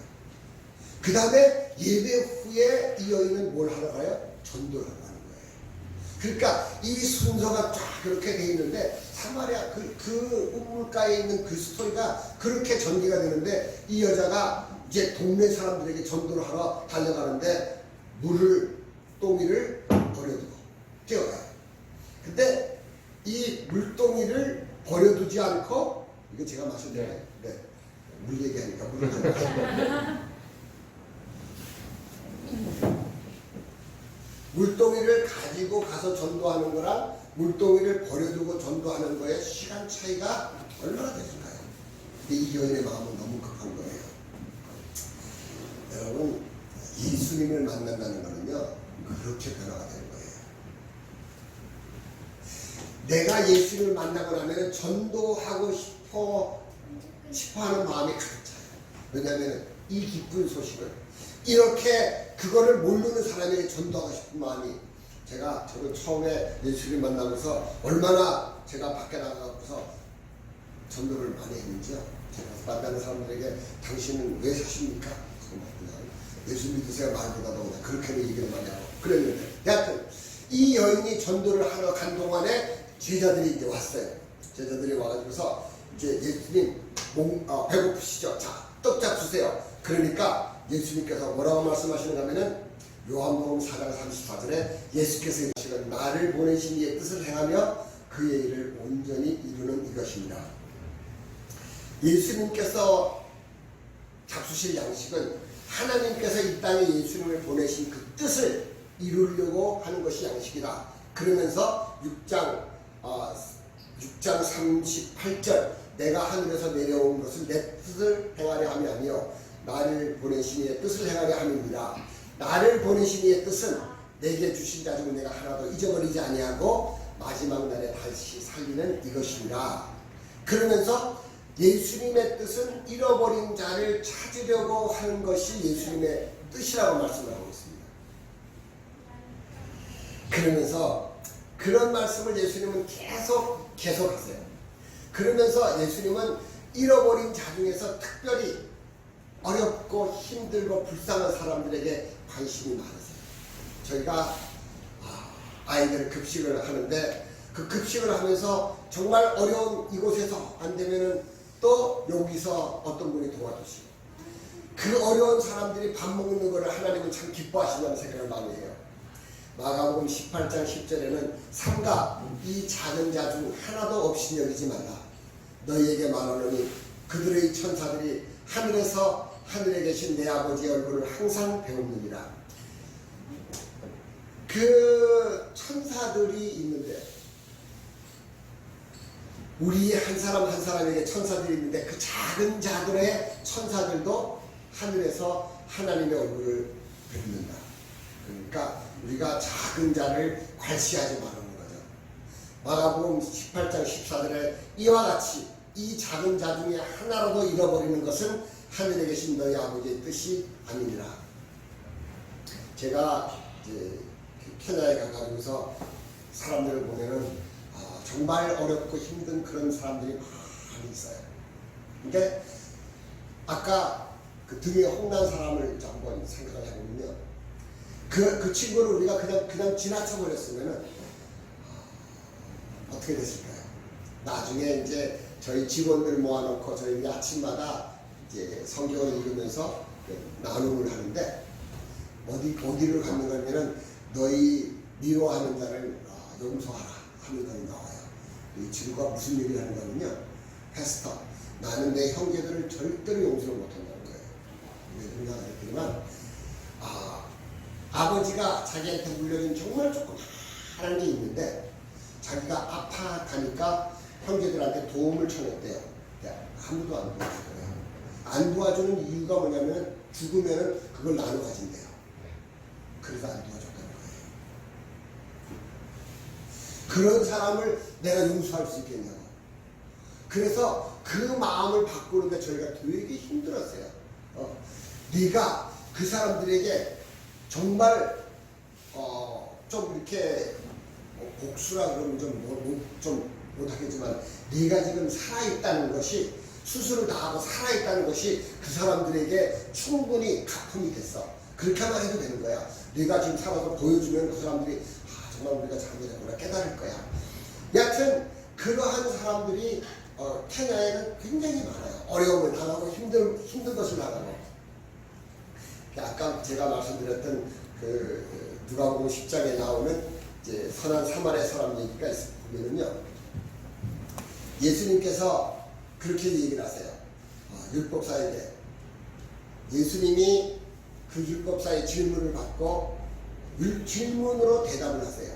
그 다음에 예배 후에 이 여인은 뭘 하러 가요? 전도를 하는 거예요. 그러니까 이 순서가 쫙 그렇게 돼 있는데 사마리아 그 우물가에 있는 그 스토리가 그렇게 전개가 되는데 이 여자가 이제 동네 사람들에게 전도를 하러 달려가는데 물동이를 버려두고 뛰어가요. 근데 이 물동이를 버려두지 않고 이거 제가 마셨잖아요. 네. 물 얘기하니까 물을 좀 마시고 물동이를 가지고 가서 전도하는 거랑 물동이를 버려두고 전도하는 거에 시간 차이가 얼마나 됐을까요? 근데 이 여인의 마음은 너무 급한 거예요. 여러분, 예수님을 만난다는 거는요, 그렇게 변화가 되는 거예요. 내가 예수님을 만나고 나면 전도하고 싶어 하는 마음이 가득 차요. 왜냐하면 이 기쁜 소식을 이렇게 그거를 모르는 사람에게 전도하고 싶은 마음이 저도 처음에 예수를 만나면서 얼마나 제가 밖에 나가서 전도를 많이 했는지요. 제가 만나는 사람들에게 당신은 왜 사십니까? 그냥 예수 믿으세요 말보다도 그렇게 얘기를 많이 하고 그랬는데 여하튼 이 여인이 전도를 하러 간 동안에 제자들이 이제 왔어요. 제자들이 와가지고서 이제 예수님 배고프시죠? 자, 떡 잡수세요. 그러니까 예수님께서 뭐라고 말씀하시는가 하면은 요한복음 4장 34절에 예수께서 이르시기를 나를 보내신 이의 뜻을 행하며 그의 일을 온전히 이루는 이것입니다. 예수님께서 잡수실 양식은 하나님께서 이 땅에 예수님을 보내신 그 뜻을 이루려고 하는 것이 양식이다. 그러면서 6장 38절 내가 하늘에서 내려온 것은 내 뜻을 행하려 함이 아니요 나를 보내신 이의 뜻을 행하려 함입니다. 나를 보내신 이의 뜻은 내게 주신 자 중 내가 하나도 잊어버리지 아니하고 마지막 날에 다시 살리는 이것입니다. 그러면서 예수님의 뜻은 잃어버린 자를 찾으려고 하는 것이 예수님의 뜻이라고 말씀을 하고 있습니다. 그러면서 그런 말씀을 예수님은 계속 하세요. 그러면서 예수님은 잃어버린 자 중에서 특별히 어렵고 힘들고 불쌍한 사람들에게 관심이 많으세요. 저희가 아이들 급식을 하는데 그 급식을 하면서 정말 어려운 이곳에서 안 되면은 또 여기서 어떤 분이 도와주시고 그 어려운 사람들이 밥 먹는 것을 하나님은 참 기뻐하신다는 생각을 많이 해요. 마가복음 18장 10절에는 삼가 이 작은 자 중 하나도 없이 여기지 말라. 너희에게 말하노니 그들의 천사들이 하늘에 계신 내 아버지의 얼굴을 항상 배우느니라. 그 천사들이 있는데 우리 한 사람 한 사람에게 천사들이 있는데 그 작은 자들의 천사들도 하늘에서 하나님의 얼굴을 뵙는다. 그러니까 우리가 작은 자를 괄시하지 말라는 거죠. 마가복음 18장 14절에 이와 같이 이 작은 자 중에 하나라도 잃어버리는 것은 하늘에 계신 너희 아버지의 뜻이 아니니라. 제가 이제 케냐에 가가지고서 사람들을 보면은 정말 어렵고 힘든 그런 사람들이 많이 있어요. 근데 아까 그 등에 홍난 사람을 한번 생각을 해보면요. 그 그 친구를 우리가 그냥 지나쳐 버렸으면은 어떻게 됐을까요? 나중에 이제 저희 직원들 모아놓고 저희 아침마다 이제 성경을 읽으면서 나눔을 하는데 어디를 가는 거냐면 너희 미워하는 자를 용서하라 하는 것이 나와요. 이 친구가 무슨 얘기를 하는 거냐면요. 패스터, 나는 내 형제들을 절대로 용서를 못한다는 거예요. 왜 그러냐 그랬더니만 아버지가 자기한테 물려준 정말 조그마한 게 있는데 자기가 아파하니까 형제들한테 도움을 청했대요. 아무도 안 도와주더래요. 안 도와주는 이유가 뭐냐면 죽으면 그걸 나눠 가진대요. 그래서 안 도와줬다는 거예요. 그런 사람을 내가 용서할 수 있겠냐고. 그래서 그 마음을 바꾸는데 저희가 되게 힘들었어요. 네가 그 사람들에게 정말 좀 이렇게 복수라 그러면 좀 못하겠지만 네가 지금 살아있다는 것이 수술을 다 하고 살아있다는 것이 그 사람들에게 충분히 가품이 됐어. 그렇게만 해도 되는 거야. 네가 지금 살아서 보여주면 그 사람들이 정말 우리가 잘못했구나 깨달을 거야. 여하튼 그러한 사람들이 케냐에는 굉장히 많아요. 어려움을 당하고 힘든 것을 당하고. 아까 제가 말씀드렸던 그 누가복음 10장에 나오는 이제 선한 사마리아 사람 얘기가 보면은요. 예수님께서 그렇게 얘기를 하세요. 율법사에게. 예수님이 그 율법사의 질문을 받고 질문으로 대답을 하세요.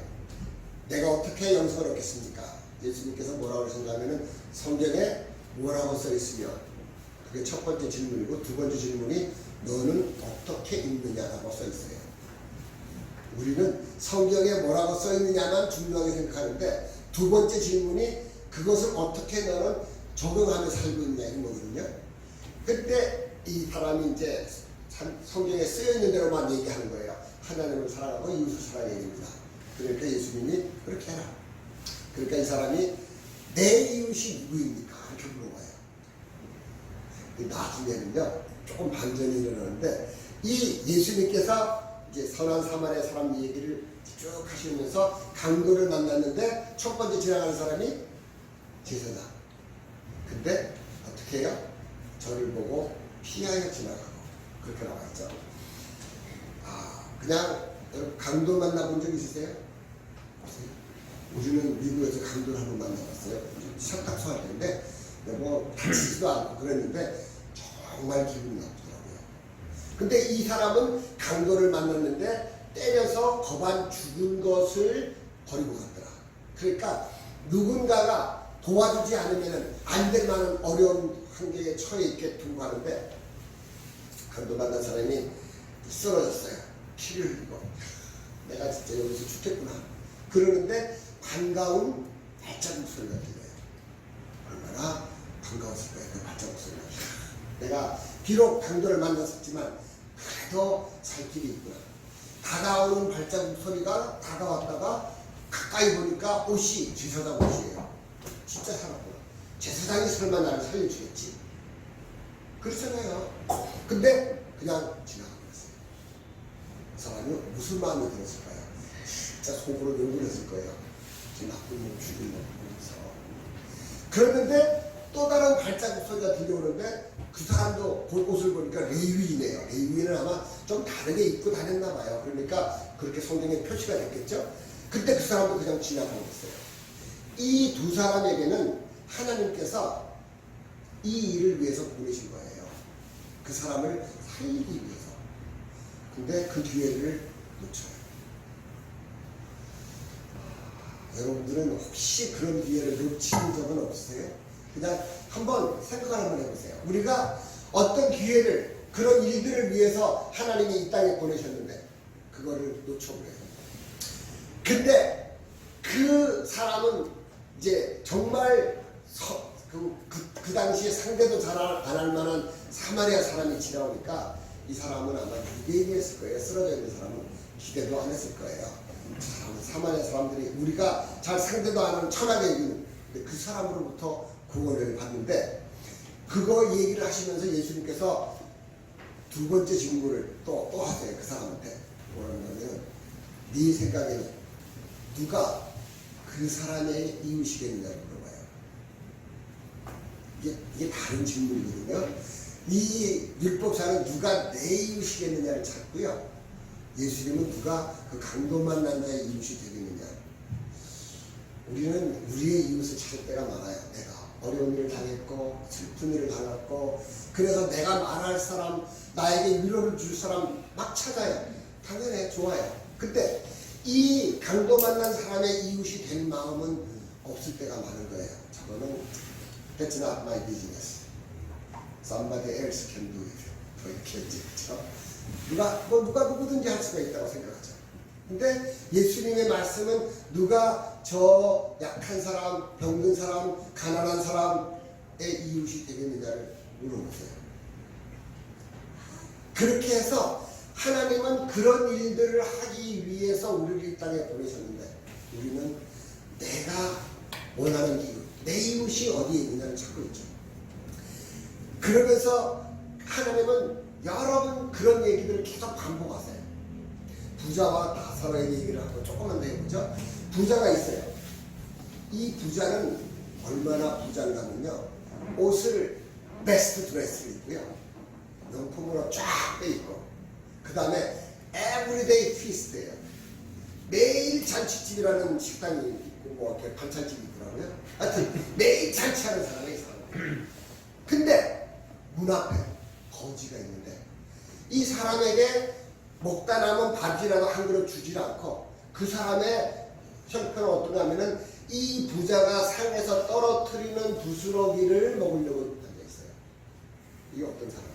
내가 어떻게 영생을 얻겠습니까? 예수님께서 뭐라고 하셨냐면은 성경에 뭐라고 써 있으며 그게 첫 번째 질문이고 두 번째 질문이 너는 어떻게 읽느냐라고 써 있어요. 우리는 성경에 뭐라고 써 있느냐만 중요하게 생각하는데 두 번째 질문이 그것을 어떻게 너는 적용하며 살고 있냐 이런 거거든요. 그때 이 사람이 이제 성경에 쓰여 있는 대로만 얘기하는 거예요. 하나님을 사랑하고 이웃을 사랑해야 됩니다. 그러니까 예수님이 그렇게 해라. 그러니까 이 사람이 내 이웃이 누구입니까? 이렇게 물어봐요. 나중에는요 조금 반전이 일어나는데 이 예수님께서 이제 선한 사마리아 사람 얘기를 쭉 하시면서 강도를 만났는데 첫 번째 지나가는 사람이 제사장. 근데 어떻게 해요? 저를 보고 피하여 지나가고 그렇게 나와 있죠. 그냥 여러분 강도 만나본 적 있으세요? 없어요? 우리는 미국에서 강도를 한번 만나봤어요. 세탁소 할 때인데 뭐 다치지도 않고 그랬는데 정말 기분이 나쁘더라고요. 근데 이 사람은 강도를 만났는데 때려서 거반 죽은 것을 버리고 갔더라. 그러니까 누군가가 도와주지 않으면 안 될 만한 어려운 한계에 처해 있게 두고 가는데 강도 만난 사람이 쓰러졌어요. 피를 흘리고 내가 진짜 여기서 죽겠구나. 그러는데 반가운 발자국 소리가 들려요. 얼마나 반가웠을 거예요. 그 발자국 소리가. 내가 비록 강도를 만났었지만 그래도 살 길이 있구나. 다가오는 발자국 소리가 다가왔다가 가까이 보니까 옷이 제사장 옷이에요. 진짜 살았구나. 제사장이 설마 나를 살려주겠지? 그렇잖아요. 근데 그냥 지나가고 있어요. 그 사람이 무슨 마음이 들었을까요? 진짜 속으로 욕을 했을 거예요. 저 나쁜 놈 죽인 놈 보면서. 그랬는데 또 다른 발자국 소리가 들려오는데 그 사람도 옷을 보니까 레위인이에요. 레위인은 아마 좀 다르게 입고 다녔나 봐요. 그러니까 그렇게 성경에 표시가 됐겠죠. 그때 그 사람도 그냥 지나가고 있어요. 이 두 사람에게는 하나님께서 이 일을 위해서 보내신 거예요. 그 사람을 살리기 위해서. 근데 그 기회를 놓쳐요. 여러분들은 혹시 그런 기회를 놓친 적은 없으세요? 그냥 한번 생각을 한번 해보세요. 우리가 어떤 기회를, 그런 일들을 위해서 하나님이 이 땅에 보내셨는데 그거를 놓쳐버려요. 근데 그 사람은 이제 정말 그 당시에 상대도 잘 안 할 만한 사마리아 사람이 지나오니까 이 사람은 아마 유대인이었을 거예요. 쓰러져 있는 사람은 기대도 안 했을 거예요. 사마리아 사람들이 우리가 잘 상대도 안 하는 천하게 여기는 그 사람으로부터 구원을 받는데 그거 얘기를 하시면서 예수님께서 두 번째 질문을 또 하세요. 그 사람한테 뭐라고 하냐면 네 생각에는 누가 그 사람의 이웃이겠느냐고 물어봐요. 이게 다른 질문이거든요. 이 율법사는 누가 내 이웃이겠느냐를 찾고요. 예수님은 누가 그 강도 만난 자의 이웃이 되겠느냐. 우리는 우리의 이웃을 찾을 때가 많아요. 내가 어려운 일을 당했고 슬픈 일을 당했고 그래서 내가 말할 사람, 나에게 위로를 줄 사람 막 찾아요. 당연히 좋아요. 근데 이 강도 만난 사람의 이웃이 될 마음은 없을 때가 많은 거예요. 저거는 That's not my business. Somebody else can do it. 이렇게 했죠. 누가 누구든지 할 수가 있다고 생각하죠. 근데 예수님의 말씀은 누가 저 약한 사람, 병든 사람, 가난한 사람의 이웃이 되겠느냐를 물어보세요. 그렇게 해서 하나님은 그런 일들을 하기 위해서 우리를 이 땅에 보내셨는데 우리는 내가 원하는 이웃, 내 이웃이 어디에 있느냐를 찾고 있죠. 그러면서 하나님은 여러 번 그런 얘기들을 계속 반복하세요. 부자와 나사로의 얘기를 하고 조금만 더 해보죠. 부자가 있어요. 이 부자는 얼마나 부자인가면요, 옷을 베스트 드레스를 입고요, 명품으로 쫙 빼입고, 그 다음에 에브리데이 피스트예요. 매일 잔치집이라는 식당이 있고 뭐 이렇게 반찬집이 있더라고요. 하여튼 매일 잔치하는 사람이 있어요. 근데 문 앞에 거지가 있는데 이 사람에게 먹다 남은 밥이라도 한 그릇 주질 않고 그 사람의 형편은 어떤가 하면은 이 부자가 상에서 떨어뜨리는 부스러기를 먹으려고 앉아있어요. 이게 어떤 사람이에요?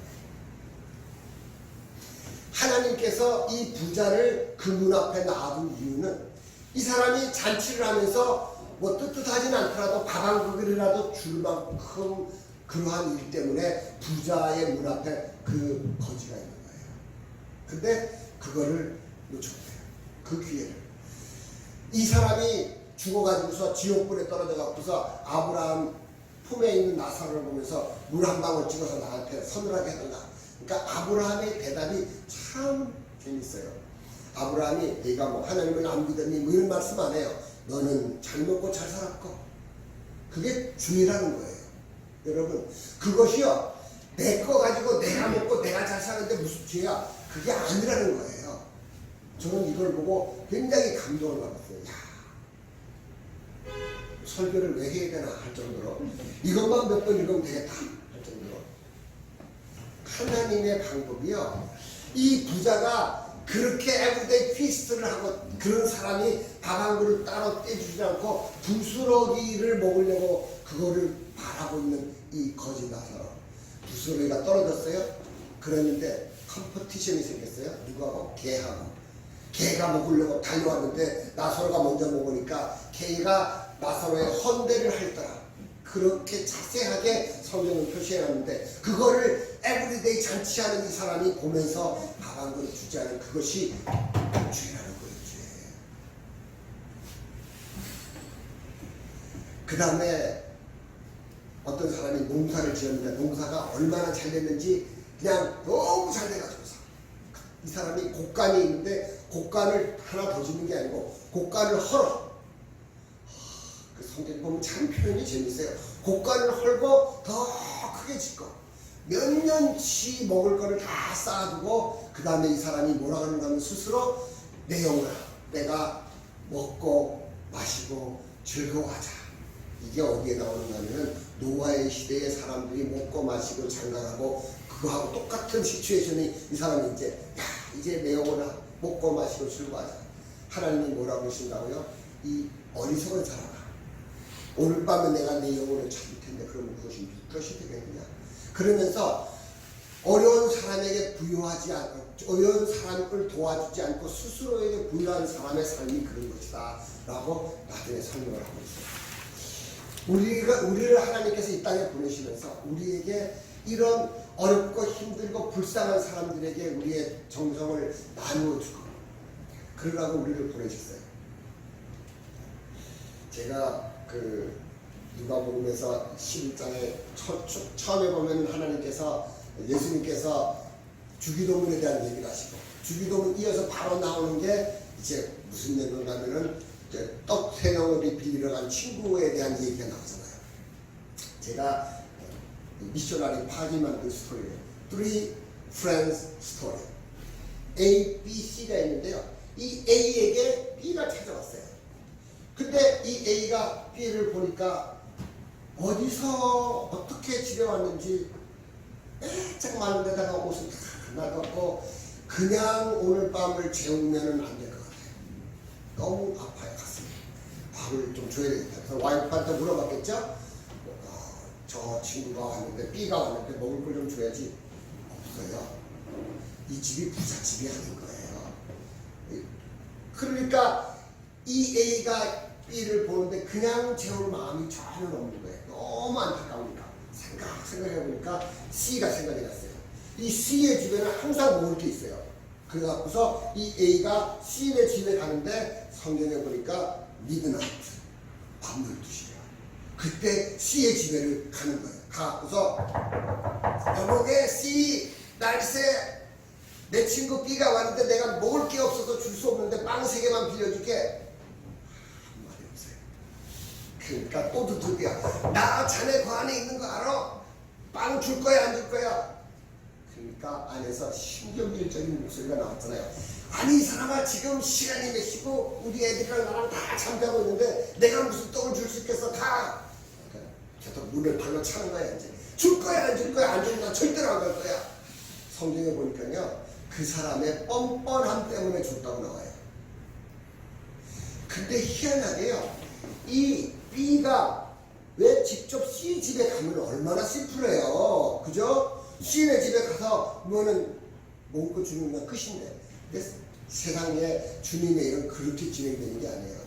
하나님께서 이 부자를 그 문 앞에 놔둔 이유는 이 사람이 잔치를 하면서 뭐 떳떳하진 않더라도 밥 한 그릇이라도 줄 만큼 그러한 일 때문에 부자의 문 앞에 그 거지가 있는 거예요. 근데 그거를 놓쳤대요. 그 기회를. 이 사람이 죽어가지고서 지옥불에 떨어져가지고서 아브라함 품에 있는 나사로를 보면서 물 한 방울 찍어서 나한테 서늘하게 해달라. 그러니까 아브라함의 대답이 참 재밌어요. 아브라함이 내가 뭐 하나님을 안 믿었니 뭐 이런 말씀 안 해요. 너는 잘 먹고 잘 살았고. 그게 주의라는 거예요. 여러분, 그것이요, 내 거 가지고 내가 먹고 내가 잘 사는데 무슨 죄야? 그게 아니라는 거예요. 저는 이걸 보고 굉장히 감동을 받았어요. 야, 설교를 왜 해야 되나 할 정도로, 이것만 몇 번 읽으면 되겠다 할 정도로. 하나님의 방법이요, 이 부자가 그렇게 에브리데이 피스트를 하고 그런 사람이 밥 한 그릇 따로 떼주지 않고 부스러기를 먹으려고 그거를 바라고 있는 이 거지 나사로, 부스러기가 떨어졌어요. 그랬는데 컴퍼티션이 생겼어요. 누구하고? 개하고. 개가 먹으려고 달려왔는데 나사로가 먼저 먹으니까 개가 나사로의 헌대를 했더라. 그렇게 자세하게 성경은 표시해놨는데 그거를 에브리데이 잔치하는 이 사람이 보면서 밥 한 그릇 주지 않은 그것이 죄라는 거예요. 죄. 그 다음에 어떤 사람이 농사를 지었는데 농사가 얼마나 잘 됐는지 그냥 너무 잘 돼가지고서 이 사람이 곡간이 있는데 곡간을 하나 더 짓는 게 아니고 곡간을 헐어. 그 성경 보면 참 표현이 재밌어요. 곡간을 헐고 더 크게 짓고 몇 년치 먹을 거를 다 쌓아두고 그 다음에 이 사람이 뭐라 그러는가 하면 스스로 내 영혼아, 내가 먹고 마시고 즐거워하자. 이게 어디에 나오는가 하면 노아의 시대에 사람들이 먹고 마시고 장가가고 그거하고 똑같은 시츄에이션이 이 사람이 이제 내 영혼아 먹고 마시고 즐거워하자. 하나님이 뭐라고 그러신다고요? 이 어리석은 사람아, 오늘 밤에 내가 내 영혼을 찾을 텐데 그러면 그것이 무엇이 되겠느냐. 그러면서 어려운 사람에게 부유하지 않고 어려운 사람을 도와주지 않고 스스로에게 부유한 사람의 삶이 그런 것이다 라고 나중에 설명을 하고 있어요. 우리를 하나님께서 이 땅에 보내시면서 우리에게 이런 어렵고 힘들고 불쌍한 사람들에게 우리의 정성을 나누어주고 그러라고 우리를 보내셨어요. 제가 그 누가복음에서 11장에 처음에 보면 하나님께서 예수님께서 주기도문에 대한 얘기를 하시고 주기도문 이어서 바로 나오는 게 이제 무슨 내용이냐면은 떡 3덩어리 빌리러 간 친구에 대한 얘기가 나오잖아요. 제가 미셔너리 파기 만든 스토리예요. Three Friends Story. A, B, C가 있는데요. 이 A에게 B가 찾아왔어요. 근데 이 A가 B를 보니까 어디서 어떻게 지내왔는지 짝 많은 데다가 옷을 다 놔뒀고 그냥 오늘 밤을 재우면은 안 될 것 같아요. 너무 아파요, 가슴이. 밥을 좀 줘야 되겠다. 그래서 와이프한테 물어봤겠죠? 저 친구가 왔는데, B가 왔는데 먹을 걸 좀 줘야지. 없어요. 이 집이 부잣집이 아닌 거예요. 그러니까 이 A가 B를 보는데 그냥 재울 마음이 전혀 없는 거예요. 너무 안타까우니까. 생각해보니까 C가 생각이 났어요. 이 C의 집에는 항상 먹을 게 있어요. 그래갖고서 이 A가 C의 집에 가는데 성경에 보니까 미드나이트, 밤 12시래요. 그때 C의 집에를 가는 거예요. 가갖고서 여보게 C, 날새 내 친구 B가 왔는데 내가 먹을 게 없어서 줄 수 없는데 빵 3개만 빌려줄게. 아무 말이 없어요. 그러니까 또 두들겨. 나 자네 그 안에 있는 거 알아? 빵 줄 거야 안 줄 거야? 그러니까 안에서 신경질적인 목소리가 나왔잖아요. 아니 이 사람아 지금 시간이 몇 시고 우리 애들이랑 나랑 다 잠자고 있는데 내가 무슨 떡을 줄 수 있겠어? 가! 계속 문을 발로 차는 거야 이제. 줄 거야 안 줄 거야? 안 주면 나 절대로 안 갈 거야. 성경에 보니까요 그 사람의 뻔뻔함 때문에 줬다고 나와요. 근데 희한하게요 이 B가 왜 직접 C 집에 가면 얼마나 심플해요. 그죠? C네 집에 가서 뭐는 먹을 거 주는 건 끝인데. 근데 세상에 주님의 일은 그렇게 진행되는 게 아니에요.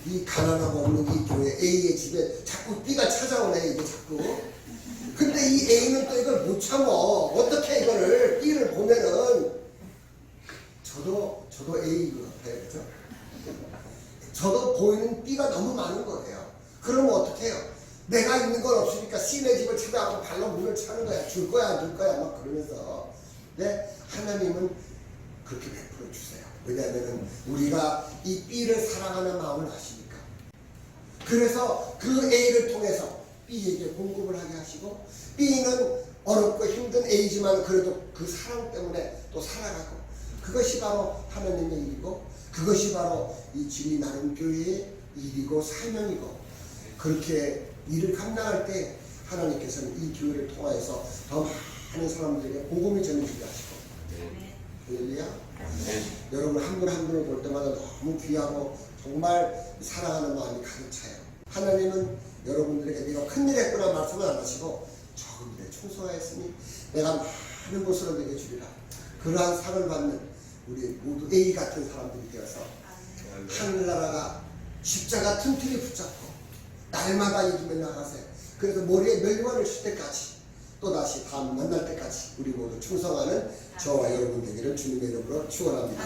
이 가난하고 없는 이 교회 A의 집에 자꾸 B가 찾아오네 이게 자꾸. 근데 이 A는 또 이걸 못 참어. 어떻게 이거를 B를 보면은 저도 A인 것 같아요. 그죠? 저도 보이는 B가 너무 많은 거예요. 그러면 어떻게 해요? 내가 있는 건 없으니까 C네 집을 찾아가고 발로 문을 차는 거야. 줄 거야 안 줄 거야 막 그러면서. 네? 하나님은 그렇게 베풀어 주세요. 왜냐하면 우리가 이 B를 사랑하는 마음을 아시니까. 그래서 그 A를 통해서 B에게 공급을 하게 하시고 B는 어렵고 힘든 A지만 그래도 그 사랑 때문에 또 살아가고 그것이 바로 하나님의 일이고 그것이 바로 이 진리 나눔 교회의 일이고 사명이고 그렇게 일을 감당할 때 하나님께서는 이 교회를 통하여서 더 많은 사람들에게 복음이 전해지게 하시고 할렐루야. 여러분 한 분 한 분을 볼 때마다 너무 귀하고 정말 사랑하는 마음이 가득 차요. 하나님은 여러분들에게 네가 큰일 했구나 말씀을 안 하시고 적은 일에 충성하였으니 내가 많은 것으로 내게 주리라. 그러한 상을 받는 우리 모두 A 같은 사람들이 되어서 하늘나라가 십자가 틈틈이 붙잡고 날마다 이기며 나가세요. 그래서 머리에 멸류관을 칠 때까지 또다시 다음 만날 때까지 우리 모두 충성하는 저와 여러분 되기를 주님의 이름으로 축원합니다.